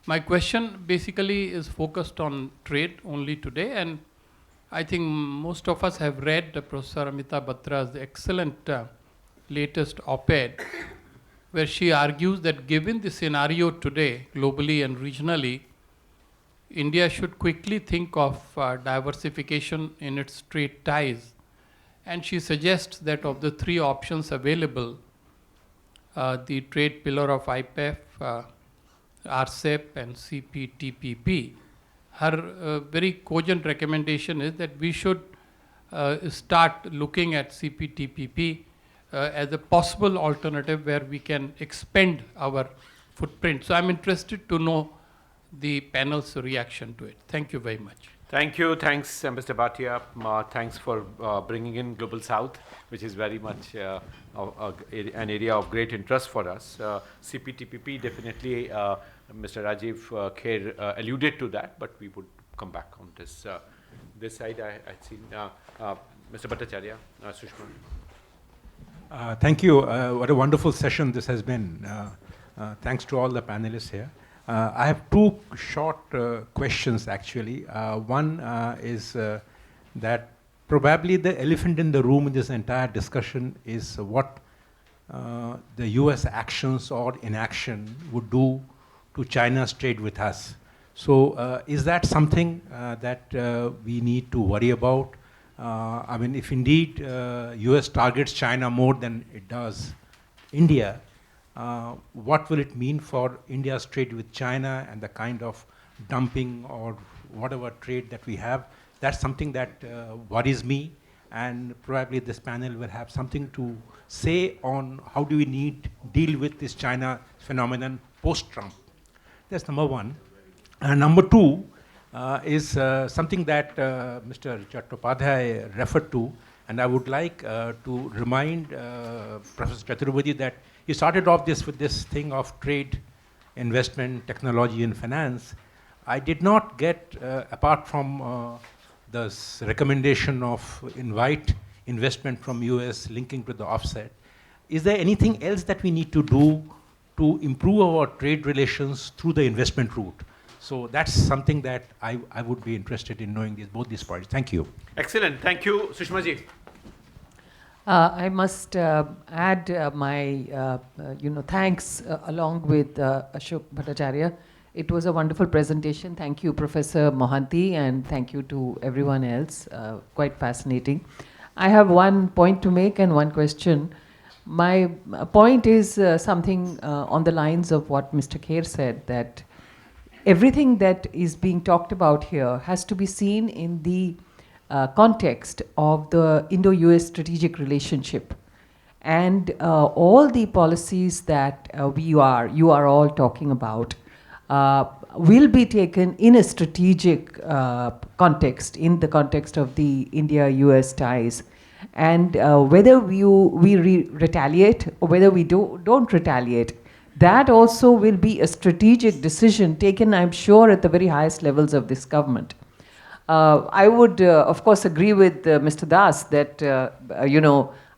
My question basically is focused on trade only today, and I think most of us have read Professor Amita Batra's excellent latest op-ed, where she argues that given the scenario today, globally and regionally, India should quickly think of diversification in its trade ties. And she suggests that of the 3 options available, the trade pillar of IPEF, RCEP, and CPTPP, her very cogent recommendation is that we should start looking at CPTPP as a possible alternative where we can expand our footprint. So I'm interested to know the panel's reaction to it. Thank you very much. Thank you. Thanks, Mr. Bhatia. Thanks for bringing in Global South, which is very much an area of great interest for us. CPTPP, definitely, Mr. Rajiv Kher alluded to that, but we would come back on this. This side, I'd seen Mr. Bhattacharya, Sushma. Thank you. What a wonderful session this has been. Thanks to all the panelists here. I have 2 short questions actually. One is that probably the elephant in the room in this entire discussion is what the US actions or inaction would do to China's trade with us. So is that something that we need to worry about? I mean, if indeed US targets China more than it does India, what will it mean for India's trade with China and the kind of dumping or whatever trade that we have? That's something that worries me, and probably this panel will have something to say on how do we deal with this China phenomenon post-Trump. That's number 1. And number 2 is something that Mr. Chattopadhyay referred to, and I would like to remind Professor Chaturvedi that he started off with this thing of trade, investment, technology, and finance. I did not get, apart from this recommendation of invite investment from US linking to the offset, is there anything else that we need to do to improve our trade relations through the investment route? So that's something that I would be interested in knowing both these points. Thank you. Excellent. Thank you, Sushma ji. I must add my thanks along with Ashok Bhattacharya. It was a wonderful presentation. Thank you, Professor Mohanty, and thank you to everyone else. Quite fascinating. I have one point to make and one question. My point is something on the lines of what Mr. Kher said, that everything that is being talked about here has to be seen in the context of the Indo-US strategic relationship. And all the policies that you are all talking about will be taken in a strategic context, in the context of the India-US ties. And whether we retaliate or whether we don't retaliate, that also will be a strategic decision taken, I'm sure, at the very highest levels of this government. I would, of course, agree with Mr. Das that,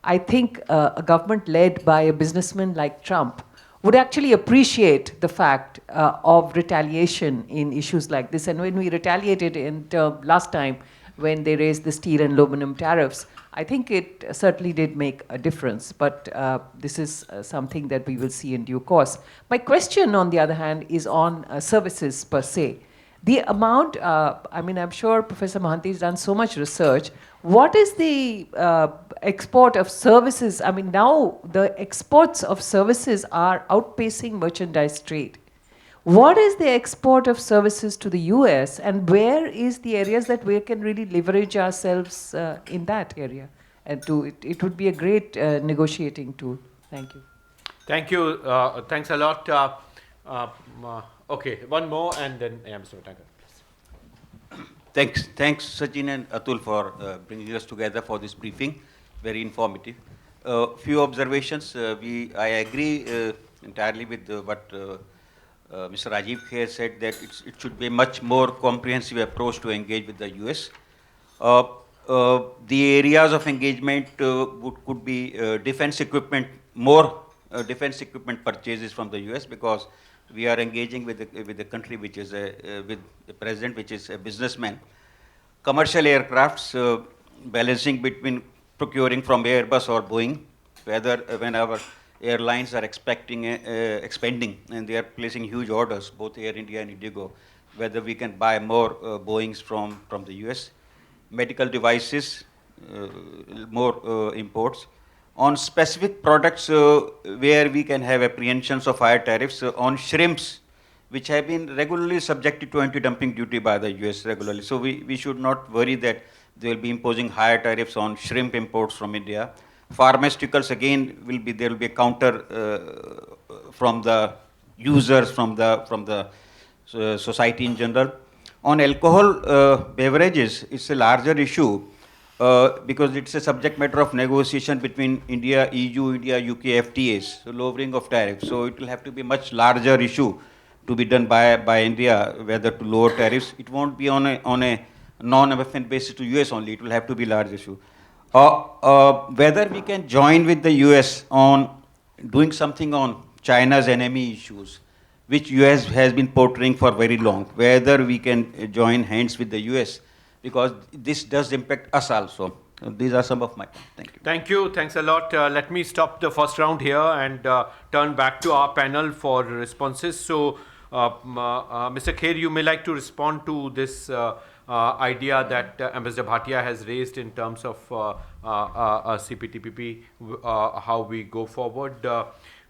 I think a government led by a businessman like Trump would actually appreciate the fact of retaliation in issues like this. And when we retaliated last time, when they raised the steel and aluminum tariffs, I think it certainly did make a difference. But this is something that we will see in due course. My question, on the other hand, is on services per se. The amount, I'm sure Professor Mohanty has done so much research. What is the export of services? I mean, now the exports of services are outpacing merchandise trade. What is the export of services to the US, and where is the areas that we can really leverage ourselves in that area? And it would be a great negotiating tool. Thank you. Thank you. Thanks a lot. Okay, one more, and then Mr. Vatanka, please. Thanks, Sachin and Atul, for bringing us together for this briefing. Very informative. Few observations. I agree entirely with what Mr. Rajiv here said, that it should be a much more comprehensive approach to engage with the US. The areas of engagement could be defense equipment, more defense equipment purchases from the US, because we are engaging with a country which is with a president which is a businessman. Commercial aircrafts, balancing between procuring from Airbus or Boeing, whether when our airlines are expanding and they are placing huge orders, both Air India and Indigo, whether we can buy more Boeings from the US. Medical devices, more imports. On specific products where we can have apprehensions of higher tariffs, on shrimps, which have been regularly subjected to anti-dumping duty by the US regularly. So we should not worry that they will be imposing higher tariffs on shrimp imports from India. Pharmaceuticals, again, there will be a counter from the users, from the society in general. On alcohol beverages, it's a larger issue because it's a subject matter of negotiation between India, EU, India, UK FTAs, so lowering of tariffs. So it will have to be a much larger issue to be done by India, whether to lower tariffs. It won't be on a non-MFN basis to US only. It will have to be a large issue. Whether we can join with the US on doing something on China's enemy issues, which US has been portraying for very long, whether we can join hands with the US, because this does impact us also. These are some of my points. Thank you. Thank you. Thanks a lot. Let me stop the first round here and turn back to our panel for responses. So, Mr. Kher, you may like to respond to this idea that Ambassador Bhatia has raised in terms of CPTPP, how we go forward.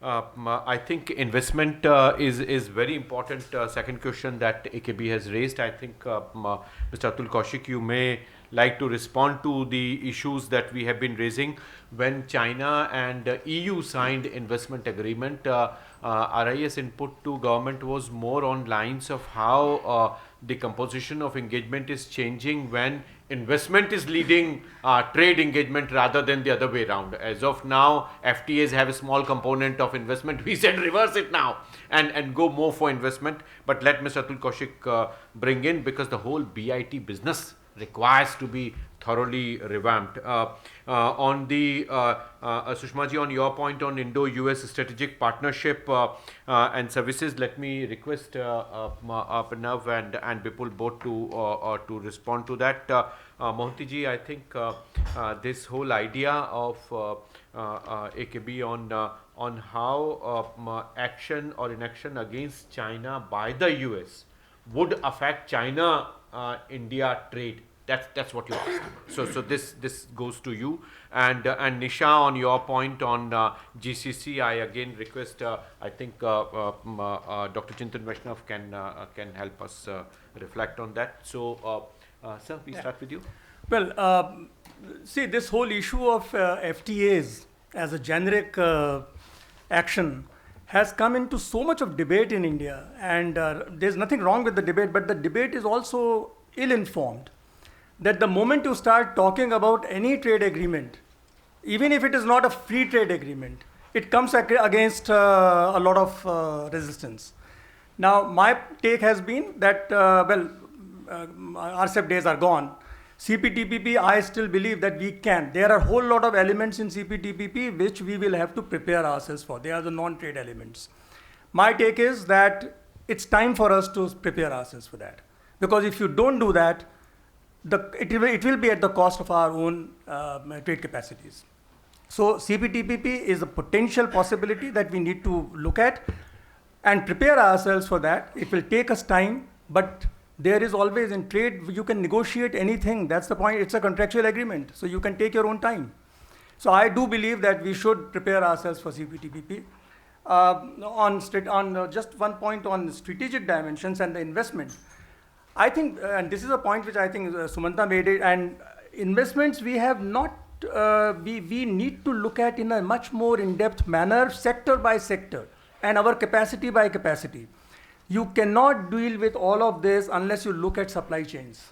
I think investment is very important. Second question that AKB has raised, I think Mr. Atul Kaushik, you may like to respond to the issues that we have been raising. When China and EU signed investment agreement, RIS input to government was more on lines of how the composition of engagement is changing when investment is leading trade engagement rather than the other way around. As of now, FTAs have a small component of investment. We said reverse it now and go more for investment. But let Mr. Atul Kaushik bring in, because the whole BIT business requires to be thoroughly revamped. On the Sushma ji, on your point on Indo-US strategic partnership and services, let me request Pranav and Bipul both to respond to that. Mohanty ji, I think this whole idea of AKB on how action or inaction against China by the US would affect China India trade. That's what you asked. So this goes to you. And Nisha, on your point on GCC, I again request. I think Dr. Chintan Vaishnav can help us reflect on that. So, sir, we start with you. Well, see, this whole issue of FTAs as a generic action has come into so much of debate in India, and there's nothing wrong with the debate, but the debate is also ill-informed. That the moment you start talking about any trade agreement, even if it is not a free trade agreement, it comes against a lot of resistance. Now, my take has been that, well, RCEP days are gone. CPTPP, I still believe that we can. There are a whole lot of elements in CPTPP which we will have to prepare ourselves for. They are the non-trade elements. My take is that it's time for us to prepare ourselves for that. Because if you don't do that, it will be at the cost of our own trade capacities. So CPTPP is a potential possibility that we need to look at and prepare ourselves for that. It will take us time, but there is always in trade, you can negotiate anything. That's the point. It's a contractual agreement, so you can take your own time. So I do believe that we should prepare ourselves for CPTPP. Just one point on strategic dimensions and the investment. I think, and this is a point which I think Sumanta made it, and investments we have not, we need to look at in a much more in-depth manner, sector by sector, and our capacity by capacity. You cannot deal with all of this unless you look at supply chains.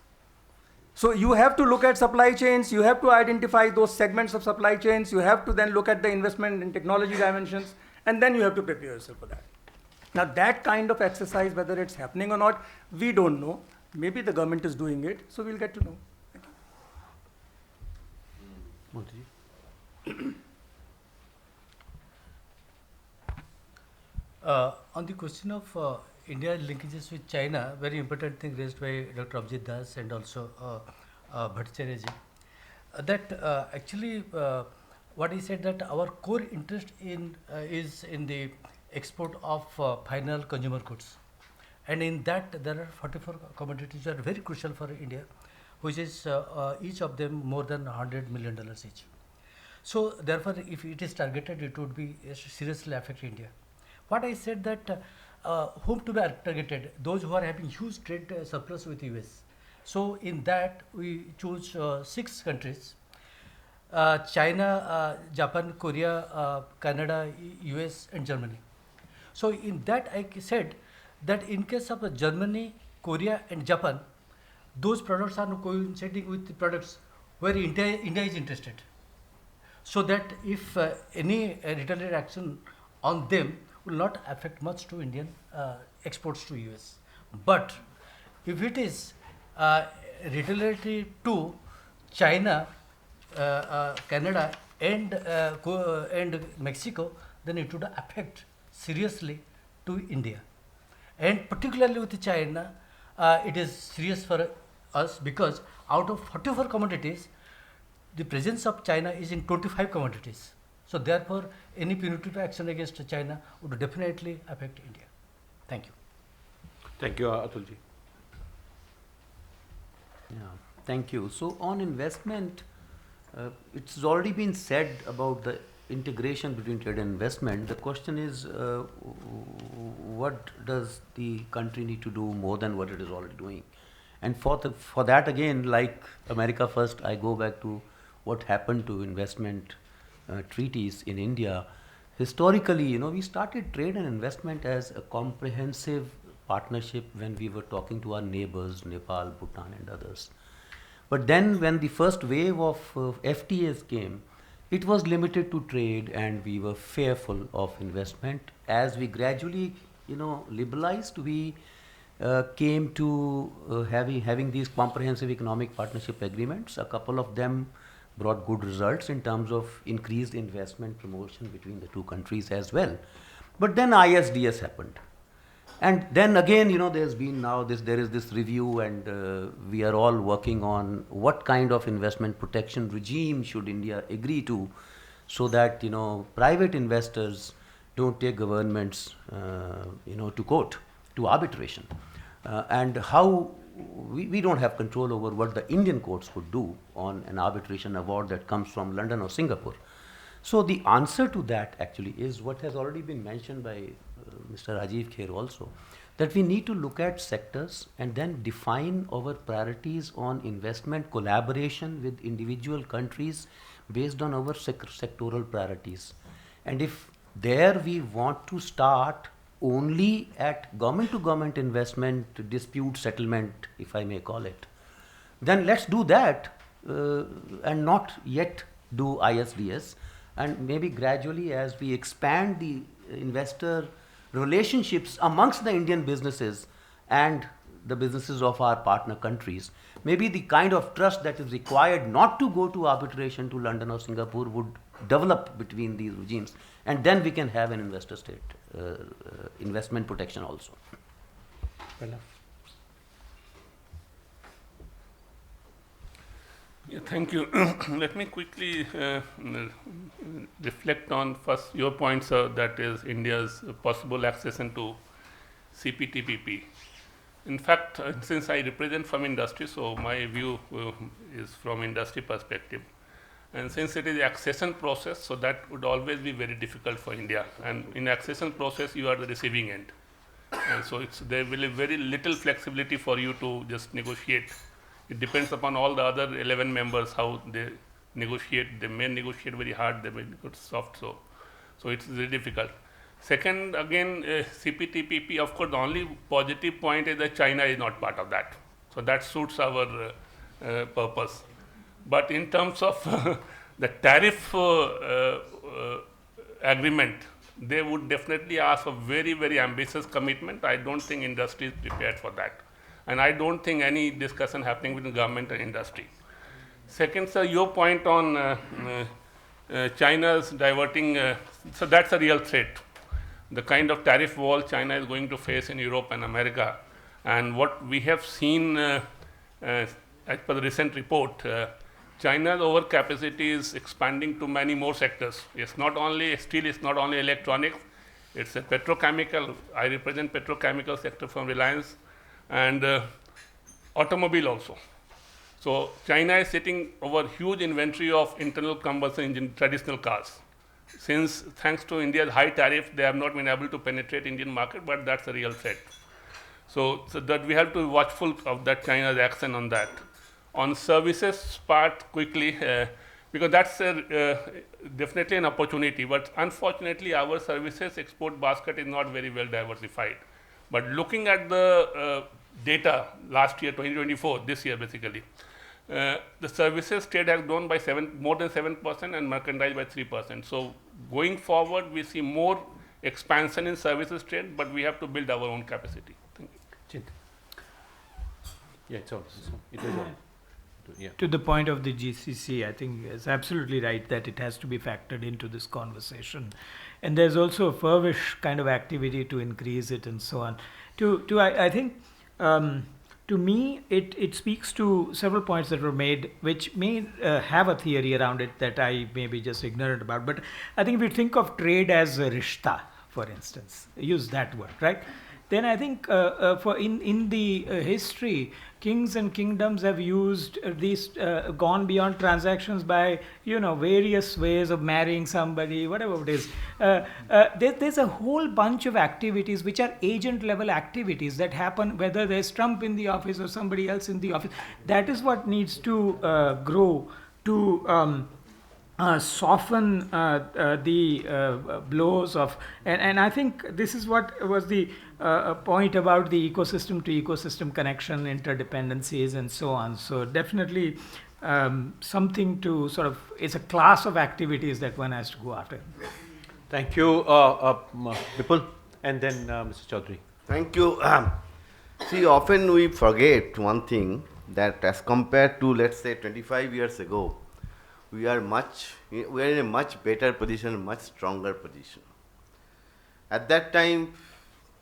So you have to look at supply chains, you have to identify those segments of supply chains, you have to then look at the investment in technology dimensions, and then you have to prepare yourself for that. Now that kind of exercise, whether it's happening or not, we don't know. Maybe the government is doing it, so we'll get to know. On the question of India linkages with China, very important thing raised by Dr. Abhijit Das and also Bhattacharya ji, that actually what he said that our core interest is in the export of final consumer goods. And in that, there are 44 commodities that are very crucial for India, which is each of them more than $100 million each. So therefore, if it is targeted, it would be seriously affect India. What I said that whom to be targeted? Those who are having huge trade surplus with US. So in that, we choose 6 countries: China, Japan, Korea, Canada, US, and Germany. So in that, I said that in case of Germany, Korea, and Japan, those products are coinciding with the products where India is interested. So that if any retaliatory action on them will not affect much to Indian exports to US. But if it is retaliatory to China, Canada, and Mexico, then it would affect seriously to India. And particularly with China, it is serious for us because out of 44 commodities, the presence of China is in 25 commodities. So therefore, any punitive action against China would definitely affect India. Thank you. Thank you, Atulji. Yeah, thank you. So on investment, it's already been said about the integration between trade and investment. The question is, what does the country need to do more than what it is already doing? And for that, again, like America First, I go back to what happened to investment treaties in India. Historically, we started trade and investment as a comprehensive partnership when we were talking to our neighbors, Nepal, Bhutan, and others. But then when the first wave of FTAs came, it was limited to trade and we were fearful of investment. As we gradually, liberalized, we came to having these comprehensive economic partnership agreements. A couple of them brought good results in terms of increased investment promotion between the two countries as well. But then ISDS happened. And then again, there's been now there is this review, and we are all working on what kind of investment protection regime should India agree to, so that private investors don't take governments to court, to arbitration, and how we don't have control over what the Indian courts would do on an arbitration award that comes from London or Singapore. So the answer to that actually is what has already been mentioned by Mr. Rajiv Kher also, that we need to look at sectors and then define our priorities on investment collaboration with individual countries based on our sectoral priorities. And if there we want to start only at government-to-government investment dispute settlement, if I may call it, then let's do that and not yet do ISDS. And maybe gradually, as we expand the investor relationships amongst the Indian businesses and the businesses of our partner countries, maybe the kind of trust that is required not to go to arbitration to London or Singapore would develop between these regimes, and then we can have an investor state investment protection also. Yeah, thank you. Let me quickly reflect on first your points, that is India's possible accession to CPTPP. In fact, since I represent from industry, so my view is from industry perspective. And since it is accession process, so that would always be very difficult for India. And in accession process, you are the receiving end. And so there will be very little flexibility for you to just negotiate. It depends upon all the other 11 members how they negotiate. They may negotiate very hard, they may negotiate soft. So it's very difficult. Second, again, CPTPP, of course, the only positive point is that China is not part of that. So that suits our purpose. But in terms of the tariff agreement, they would definitely ask for very, very ambitious commitment. I don't think industry is prepared for that. And I don't think any discussion happening with the government and industry. Second, sir, your point on China's diverting, so that's a real threat. The kind of tariff wall China is going to face in Europe and America. And what we have seen as per the recent report, China's overcapacity is expanding to many more sectors. It's not only steel, it's not only electronics, it's a petrochemical. I represent petrochemical sector from Reliance, and automobile also. So China is sitting over huge inventory of internal combustion engine traditional cars. Since thanks to India's high tariff, they have not been able to penetrate Indian market, but that's a real threat. So that we have to be watchful of that China's action on that. On services part quickly, because that's definitely an opportunity, but unfortunately our services export basket is not very well diversified. But looking at the data last year, 2024, this year basically, the services trade has grown by more than 7% and merchandise by 3%. So going forward, we see more expansion in services trade, but we have to build our own capacity. Thank you. Yeah, it is on. Yeah. To the point of the GCC, I think it's absolutely right that it has to be factored into this conversation. And there's also a furbish kind of activity to increase it and so on. I think, to me, it speaks to several points that were made, which may have a theory around it that I may be just ignorant about. But I think if you think of trade as a rishta, for instance, use that word, right? Then I think in the history, kings and kingdoms have used these, gone beyond transactions by, various ways of marrying somebody, whatever it is. There's a whole bunch of activities which are agent level activities that happen whether there's Trump in the office or somebody else in the office. That is what needs to grow to soften the blows of, and I think this is what was the point about the ecosystem to ecosystem connection, interdependencies and so on. So definitely something to sort of, it's a class of activities that one has to go after. Thank you, Vipul, and then Mr. Chaudhary. Thank you. See, often we forget one thing, that as compared to, let's say, 25 years ago, we are in a much better position, much stronger position. At that time,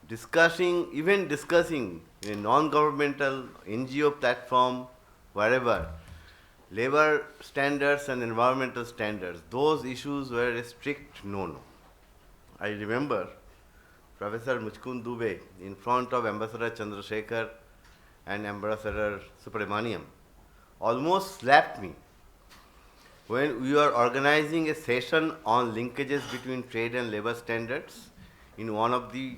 even discussing in a non-governmental NGO platform, wherever, labor standards and environmental standards, those issues were a strict no-no. I remember Professor Muchkund Dubey in front of Ambassador Chandrasekhar and Ambassador Subramaniam almost slapped me when we were organizing a session on linkages between trade and labor standards in one of the,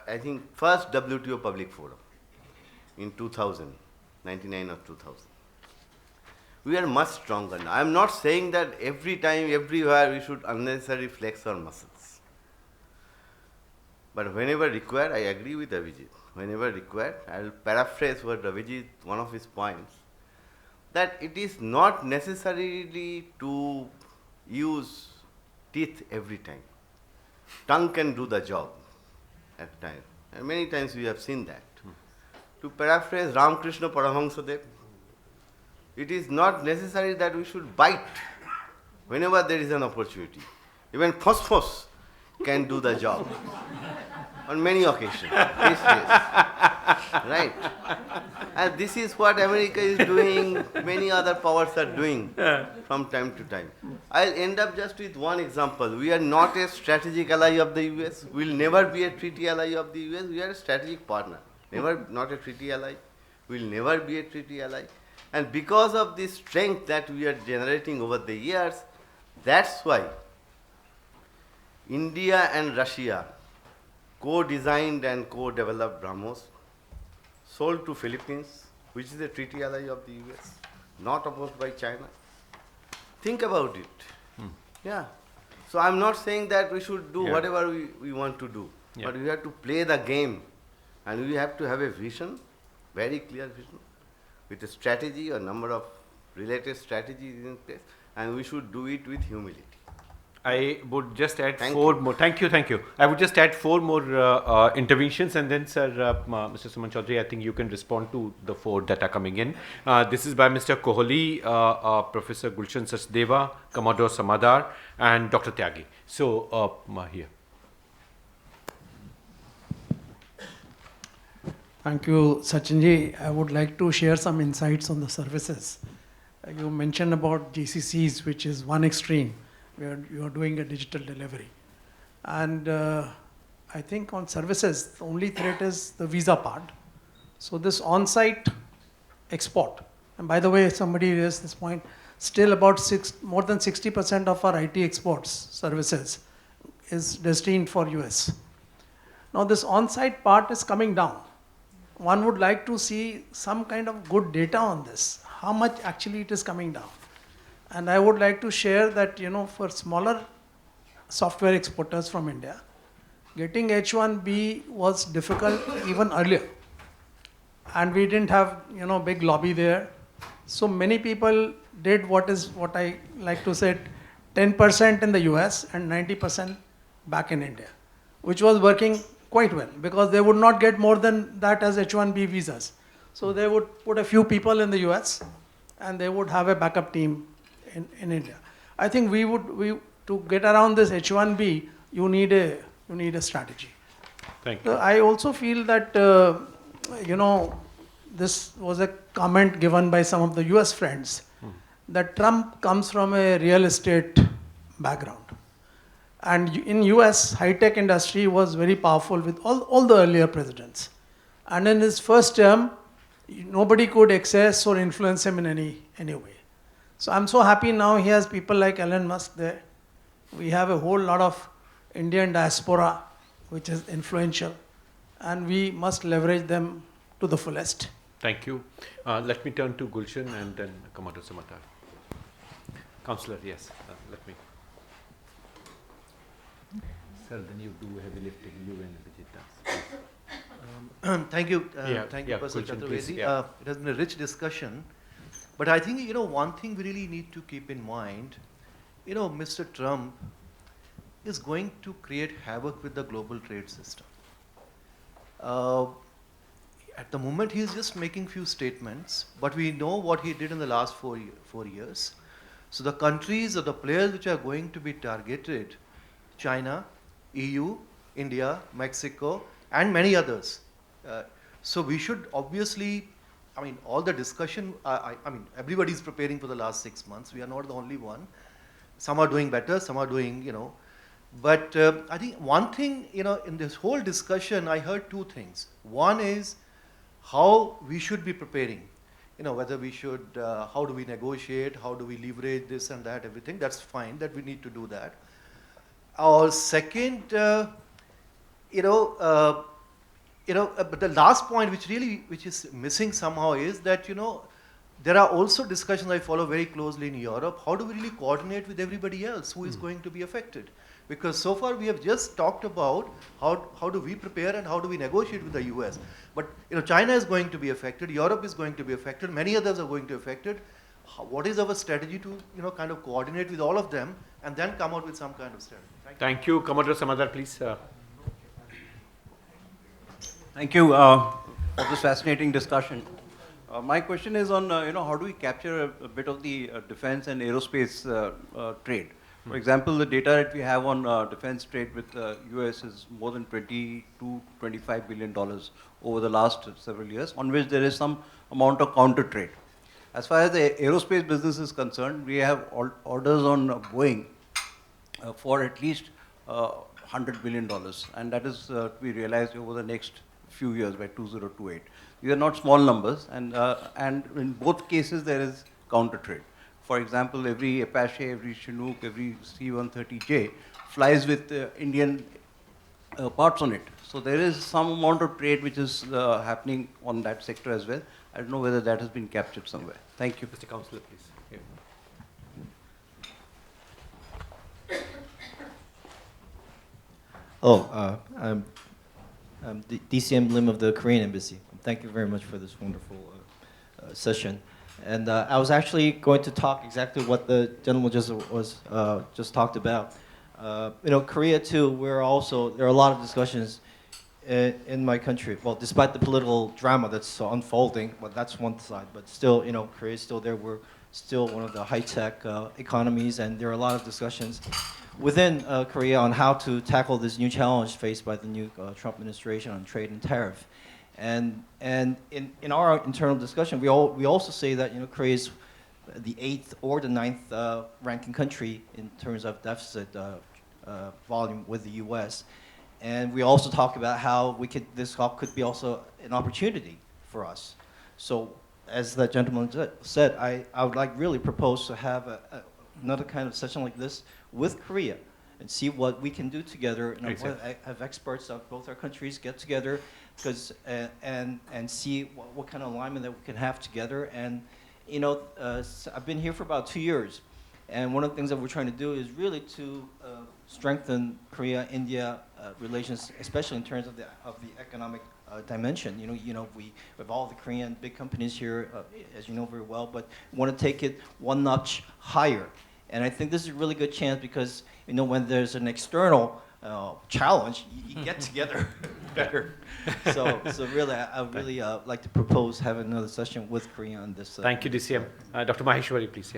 I think, first WTO public forum in 2000, 99 or 2000. We are much stronger now. I am not saying that every time, everywhere, we should unnecessarily flex our muscles. But whenever required, I agree with Abhijit. Whenever required, I will paraphrase what Abhijit, one of his points, that it is not necessarily to use teeth every time. Tongue can do the job at times. And many times we have seen that. to paraphrase Ramakrishna Paramahansadev, it is not necessary that we should bite whenever there is an opportunity. Even phosphorus can do the job on many occasions. Yes, yes. Right. And this is what America is doing, many other powers are doing from time to time. I'll end up just with one example. We are not a strategic ally of the US. We'll never be a treaty ally of the US. We are a strategic partner. Never, not a treaty ally. We'll never be a treaty ally. And because of this strength that we are generating over the years, that's why India and Russia co-designed and co-developed BrahMos, sold to Philippines, which is a treaty ally of the US, not opposed by China. Think about it. Yeah. So I'm not saying that we should do whatever we want to do, but we have to play the game, and we have to have a vision, very clear vision, with a strategy, a number of related strategies in place, and we should do it with humility. I would just add four more. Thank you, thank you. I would just add four more interventions, and then, sir, Mr. Suman Chaudhary, I think you can respond to the four that are coming in. This is by Mr. Kohli, Professor Gulshan Sachdeva, Commodore Samadar, and Dr. Tyagi. So, here. Thank you, Sachinji. I would like to share some insights on the services. You mentioned about GCCs, which is one extreme, where you are doing a digital delivery. And I think on services, the only threat is the visa part. So this on-site export, and by the way, somebody raised this point, still about more than 60% of our IT exports services is destined for US. Now this on-site part is coming down. One would like to see some kind of good data on this, how much actually it is coming down. And I would like to share that, for smaller software exporters from India, getting H1B was difficult even earlier. And we didn't have, big lobby there. So many people did what I like to say, 10% in the US and 90% back in India, which was working quite well because they would not get more than that as H1B visas. So they would put a few people in the US and they would have a backup team in India. I think to get around this H1B, you need a strategy. Thank you. So I also feel that, this was a comment given by some of the US friends, that Trump comes from a real estate background. And in US, high-tech industry was very powerful with all the earlier presidents. And in his first term, nobody could access or influence him in any way. So I'm so happy now he has people like Elon Musk there. We have a whole lot of Indian diaspora, which is influential, and we must leverage them to the fullest. Thank you. Let me turn to Gulshan and then Commodore Samadar. Councillor, yes, let me. Sir, then you do heavy lifting, you and Vijit. Thank you, Professor Chaturvedi. It has been a rich discussion. But I think, one thing we really need to keep in mind, Mr. Trump is going to create havoc with the global trade system. At the moment, he is just making few statements, but we know what he did in the last 4 years. So the countries or the players which are going to be targeted, China, EU, India, Mexico, and many others. So we should obviously, all the discussion, everybody's preparing for the last 6 months. We are not the only one. Some are doing better, some are doing, But I think one thing, in this whole discussion, I heard two things. One is how we should be preparing. Whether we should, how do we negotiate, how do we leverage this and that, everything. That's fine, that we need to do that. Our second, but the last point which is missing somehow is that, there are also discussions I follow very closely in Europe. How do we really coordinate with everybody else who is going to be affected? Because so far we have just talked about how do we prepare and how do we negotiate with the US. But China is going to be affected, Europe is going to be affected, many others are going to be affected. What is our strategy to kind of coordinate with all of them and then come out with some kind of strategy? Thank you. Commodore Samadar, please. Thank you. for this fascinating discussion. My question is on, how do we capture a bit of the defense and aerospace trade? For example, the data that we have on defense trade with the US is more than $22, $25 billion over the last several years, on which there is some amount of counter trade. As far as the aerospace business is concerned, we have orders on Boeing for at least $100 billion, and that is to be realized over the next few years by 2028. These are not small numbers, and in both cases there is counter trade. For example, every Apache, every Chinook, every C-130J flies with Indian parts on it. So there is some amount of trade which is happening on that sector as well. I don't know whether that has been captured somewhere. Thank you. Mr. Councillor, please. I'm the DCM Lim of the Korean Embassy. Thank you very much for this wonderful session. And I was actually going to talk exactly what the gentleman just talked about. Korea too. There are a lot of discussions in my country. Well, despite the political drama that's unfolding, but that's one side. But still, Korea is still there. We're still one of the high-tech economies, and there are a lot of discussions within Korea on how to tackle this new challenge faced by the new Trump administration on trade and tariff. And in our internal discussion, we also say that Korea is the 8th or the 9th ranking country in terms of deficit volume with the U.S. And we also talk about how this could be also an opportunity for us. So as the gentleman said, I would really propose to have another kind of session like this with Korea and see what we can do together. Have experts of both our countries get together, and see what kind of alignment that we can have together. And I've been here for about 2 years, and one of the things that we're trying to do is really to strengthen Korea-India relations, especially in terms of the economic dimension. We have all the Korean big companies here, as you know very well, but want to take it one notch higher. And I think this is a really good chance because when there's an external challenge, you get together better. So really, I would really like to propose having another session with Korea on this. Thank you, DCM. Dr. Maheshwari, please.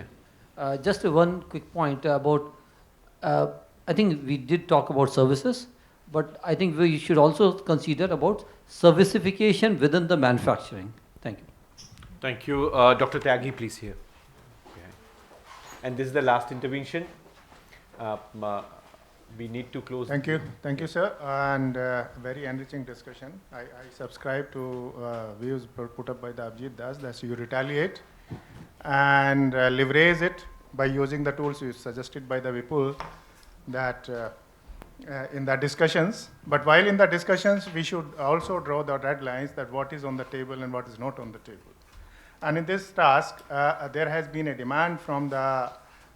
Just one quick point about. I think we did talk about services, but I think we should also consider about servicification within the manufacturing. Thank you. Thank you. Dr. Tyagi, please here. And this is the last intervention. We need to close. Thank you, sir, and very enriching discussion. I subscribe to views put up by the Abhijit Das that you retaliate and leverage it by using the tools you suggested by the Vipul that in the discussions. But while in the discussions, we should also draw the red lines that what is on the table and what is not on the table. And in this task, there has been a demand from the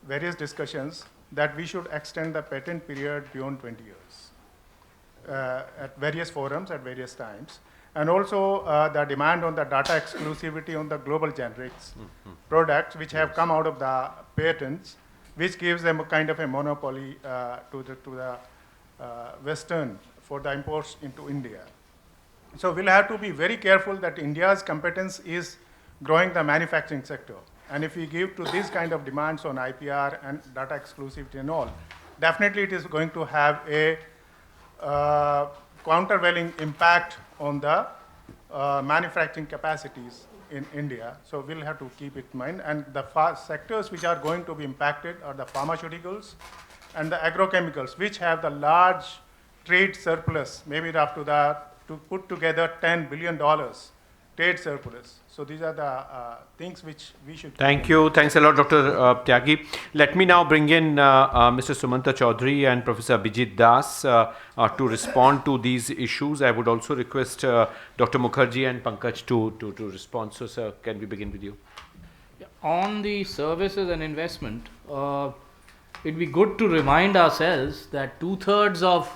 various discussions that we should extend the patent period beyond 20 years at various forums at various times. And also the demand on the data exclusivity on the global generics products which have come out of the patents, which gives them a kind of a monopoly to the Western for the imports into India. So we'll have to be very careful that India's competence is growing the manufacturing sector. And if we give to these kind of demands on IPR and data exclusivity and all, definitely it is going to have a countervailing impact on the manufacturing capacities in India. So we'll have to keep it in mind. And the sectors which are going to be impacted are the pharmaceuticals and the agrochemicals, which have the large trade surplus, maybe up to put together $10 billion trade surplus. So these are the things which we should. Thank you. Thanks a lot, Dr. Tyagi. Let me now bring in Mr. Sumanta Chaudhary and Professor Abhijit Das to respond to these issues. I would also request Dr. Mukherjee and Pankaj to respond. So, sir, can we begin with you? On the services and investment, it'd be good to remind ourselves that 2/3 of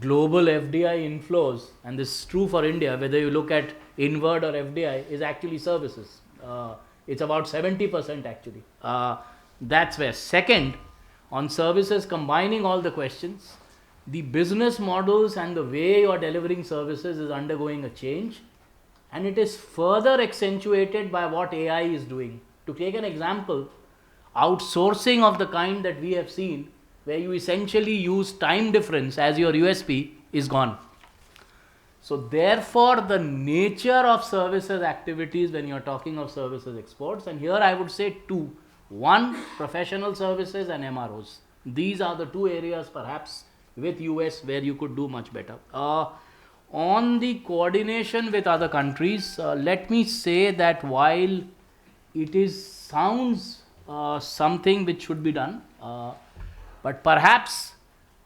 global FDI inflows, and this is true for India, whether you look at inward or FDI, is actually services. It's about 70% actually. That's where. Second, on services, combining all the questions, the business models and the way you are delivering services is undergoing a change. And it is further accentuated by what AI is doing. To take an example, outsourcing of the kind that we have seen, where you essentially use time difference as your USP, is gone. So therefore, the nature of services activities when you're talking of services exports, and here I would say two. One, professional services and MROs. These are the two areas perhaps with US where you could do much better. On the coordination with other countries, let me say that while it sounds something which should be done, but perhaps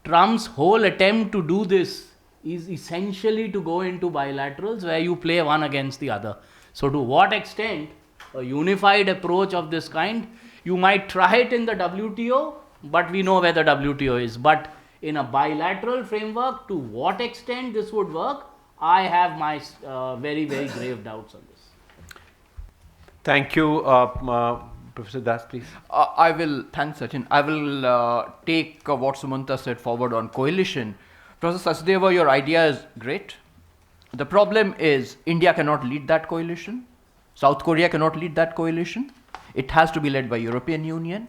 Trump's whole attempt to do this is essentially to go into bilaterals where you play one against the other. So to what extent a unified approach of this kind, you might try it in the WTO, but we know where the WTO is. But in a bilateral framework, to what extent this would work, I have my very, very grave doubts on this. Thank you. Professor Das, please. Thanks Sachin. I will take what Sumanta said forward on coalition. Professor Sachdeva, your idea is great. The problem is India cannot lead that coalition. South Korea cannot lead that coalition. It has to be led by European Union.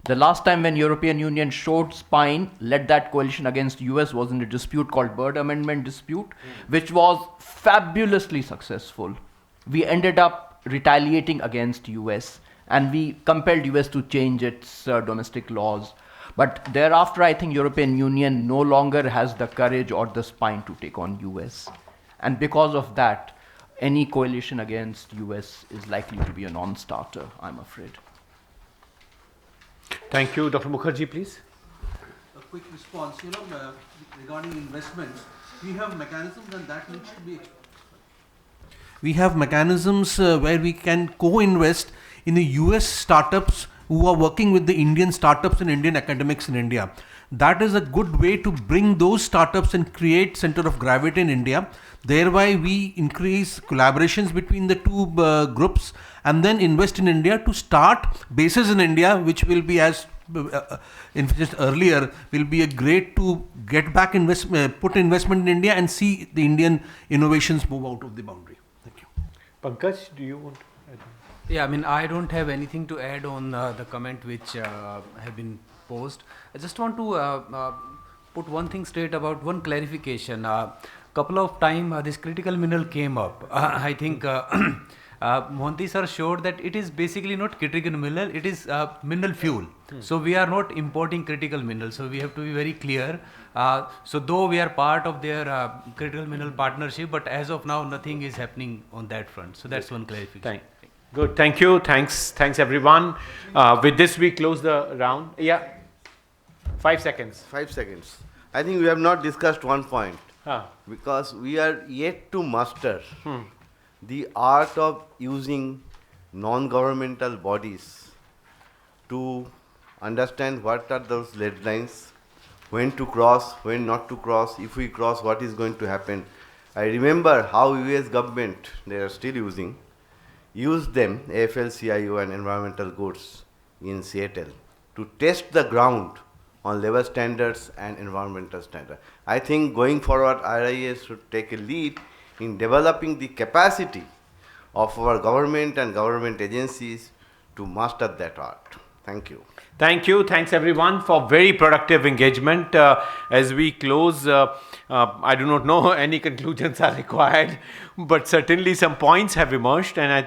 The last time when European Union showed spine, led that coalition against US was in a dispute called Byrd Amendment dispute, which was fabulously successful. We ended up retaliating against US and we compelled US to change its domestic laws. But thereafter, I think European Union no longer has the courage or the spine to take on US. And because of that, any coalition against US is likely to be a non-starter, I'm afraid. Thank you. Dr. Mukherjee, please. A quick response, regarding investments, we have mechanisms and that needs to be. We have mechanisms where we can co-invest in the US startups who are working with the Indian startups and Indian academics in India. That is a good way to bring those startups and create center of gravity in India. Thereby we increase collaborations between the two groups and then invest in India to start bases in India, which will be, as just earlier, will be a great to get back put investment in India and see the Indian innovations move out of the boundary. Thank you. Pankaj, do you want to add? Yeah, I mean, I don't have anything to add on the comment which have been posed. I just want to put one thing straight about one clarification. Couple of time this critical mineral came up. I think Mohanty sir showed that it is basically not critical mineral, it is mineral fuel. So we are not importing critical minerals. So we have to be very clear. So though we are part of their critical mineral partnership, but as of now, nothing is happening on that front. So that's one clarification. Good. Thank you. Thanks everyone. With this, we close the round. Yeah. 5 seconds. 5 seconds. I think we have not discussed one point. Because we are yet to master the art of using non-governmental bodies to understand what are those lead lines, when to cross, when not to cross, if we cross, what is going to happen. I remember how US government, they are still used them, AFL-CIO and environmental goods in Seattle, to test the ground on labor standards and environmental standards. I think going forward, RIS should take a lead in developing the capacity of our government and government agencies to master that art. Thank you. Thank you. Thanks everyone for very productive engagement. As we close, I do not know any conclusions are required, but certainly some points have emerged, and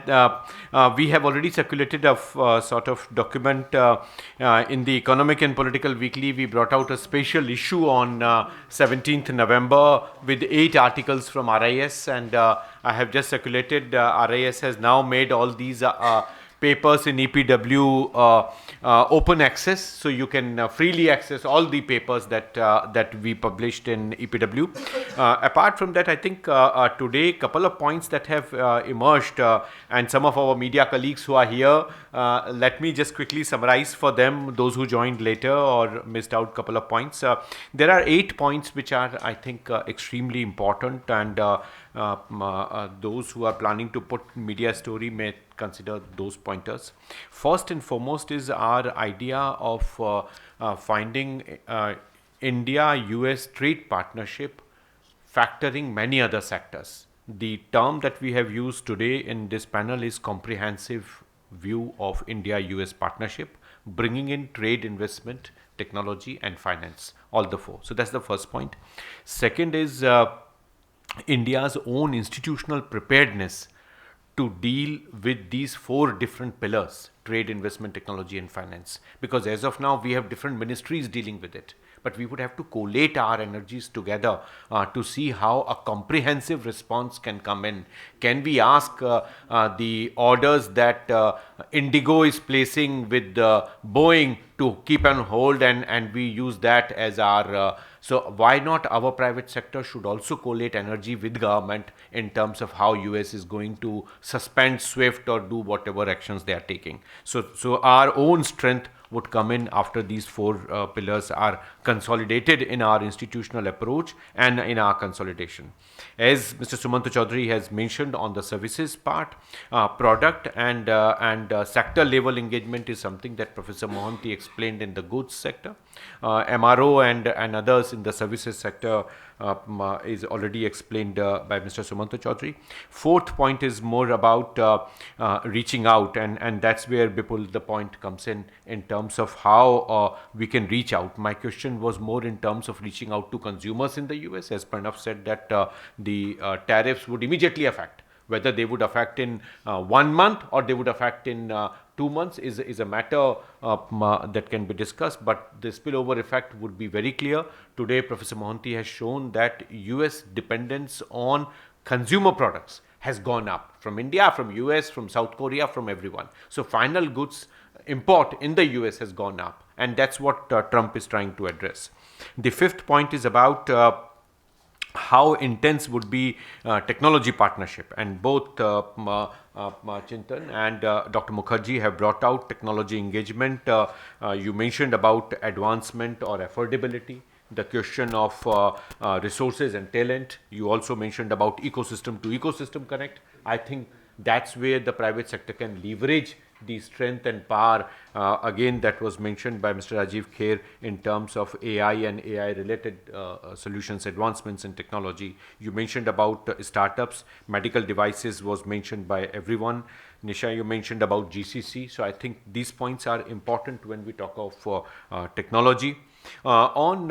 we have already circulated a sort of document in the Economic and Political Weekly. We brought out a special issue on 17th November with 8 articles from RIS, and I have just circulated. RIS has now made all these papers in EPW open access, so you can freely access all the papers that we published in EPW. Apart from that, I think today couple of points that have emerged, and some of our media colleagues who are here, let me just quickly summarize for them, those who joined later or missed out couple of points. There are 8 points which are, I think, extremely important, and those who are planning to put media story may consider those pointers. First and foremost is our idea of finding India-US trade partnership factoring many other sectors, The term that we have used today in this panel is comprehensive view of India-US partnership, bringing in trade, investment, technology and finance, all the four. So that's the first point. Second is India's own institutional preparedness to deal with these four different pillars: trade, investment, technology and finance. Because as of now, we have different ministries dealing with it. But we would have to collate our energies together to see how a comprehensive response can come in. Can we ask the orders that Indigo is placing with Boeing to keep on hold, and we use that as our... so why not our private sector should also collate energy with government in terms of how US is going to suspend SWIFT or do whatever actions they are taking. So our own strength would come in after these four pillars are consolidated in our institutional approach and in our consolidation. As Mr. Sumanta Chaudhary has mentioned on the services part, product and sector level engagement is something that Professor Mohanty explained in the goods sector. MRO and others in the services sector is already explained by Mr. Sumanta Chaudhary. Fourth point is more about reaching out, and that's where Bipul, the point comes in terms of how we can reach out. My question was more in terms of reaching out to consumers in the US. As Pranav said that the tariffs would immediately affect. Whether they would affect in 1 month or they would affect in 2 months is a matter that can be discussed, but the spillover effect would be very clear. Today, Professor Mohanty has shown that US dependence on consumer products has gone up from India, from US, from South Korea, from everyone. So final goods import in the US has gone up, and that's what Trump is trying to address. The fifth point is about how intense would be technology partnership, and both Chintan and Dr. Mukherjee have brought out technology engagement. You mentioned about advancement or affordability, the question of resources and talent. You also mentioned about ecosystem to ecosystem connect. I think that's where the private sector can leverage the strength and power, again, that was mentioned by Mr. Rajiv Kher in terms of AI and AI related solutions, advancements in technology. You mentioned about startups, medical devices was mentioned by everyone. Nisha, you mentioned about GCC. So I think these points are important when we talk of technology. On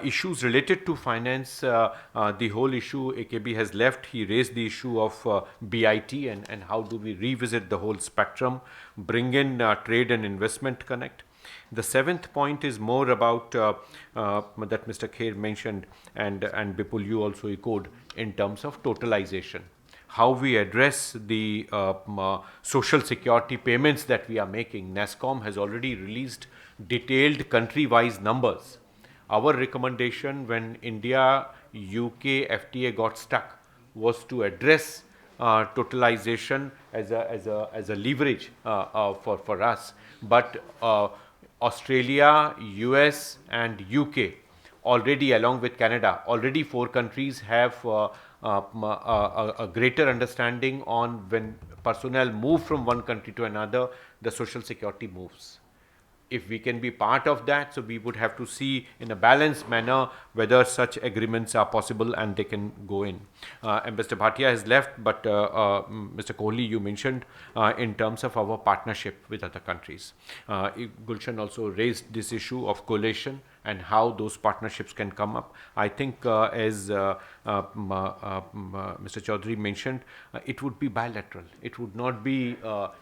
issues related to finance, the whole issue AKB has left. He raised the issue of BIT and how do we revisit the whole spectrum, bring in trade and investment connect. The seventh point is more about that Mr. Kher mentioned, and Bipul, you also echoed, in terms of totalization. How we address the social security payments that we are making. NASSCOM has already released detailed country-wise numbers. Our recommendation when India, UK, FTA got stuck was to address totalization as a leverage for us. But Australia, US and UK already, along with Canada, already 4 countries have a greater understanding on when personnel move from one country to another, the social security moves. If we can be part of that, so we would have to see in a balanced manner whether such agreements are possible and they can go in. And Mr. Bhatia has left, but Mr. Kohli, you mentioned in terms of our partnership with other countries. Gulshan also raised this issue of coalition and how those partnerships can come up. I think as Mr. Chaudhary mentioned, it would be bilateral. It would not be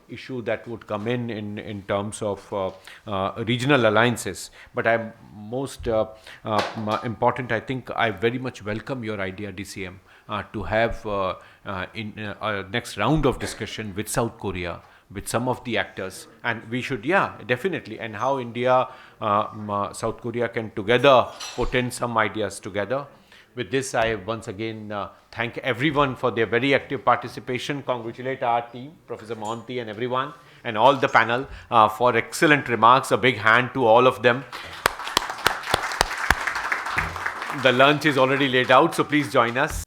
issue that would come in terms of regional alliances. But I'm most important, I think I very much welcome your idea, DCM, to have in a next round of discussion with South Korea, with some of the actors, and we should, definitely, and how India, South Korea can together put in some ideas together. With this, I once again thank everyone for their very active participation, congratulate our team, Professor Mohanty and everyone, and all the panel for excellent remarks. A big hand to all of them. The lunch is already laid out, so please join us.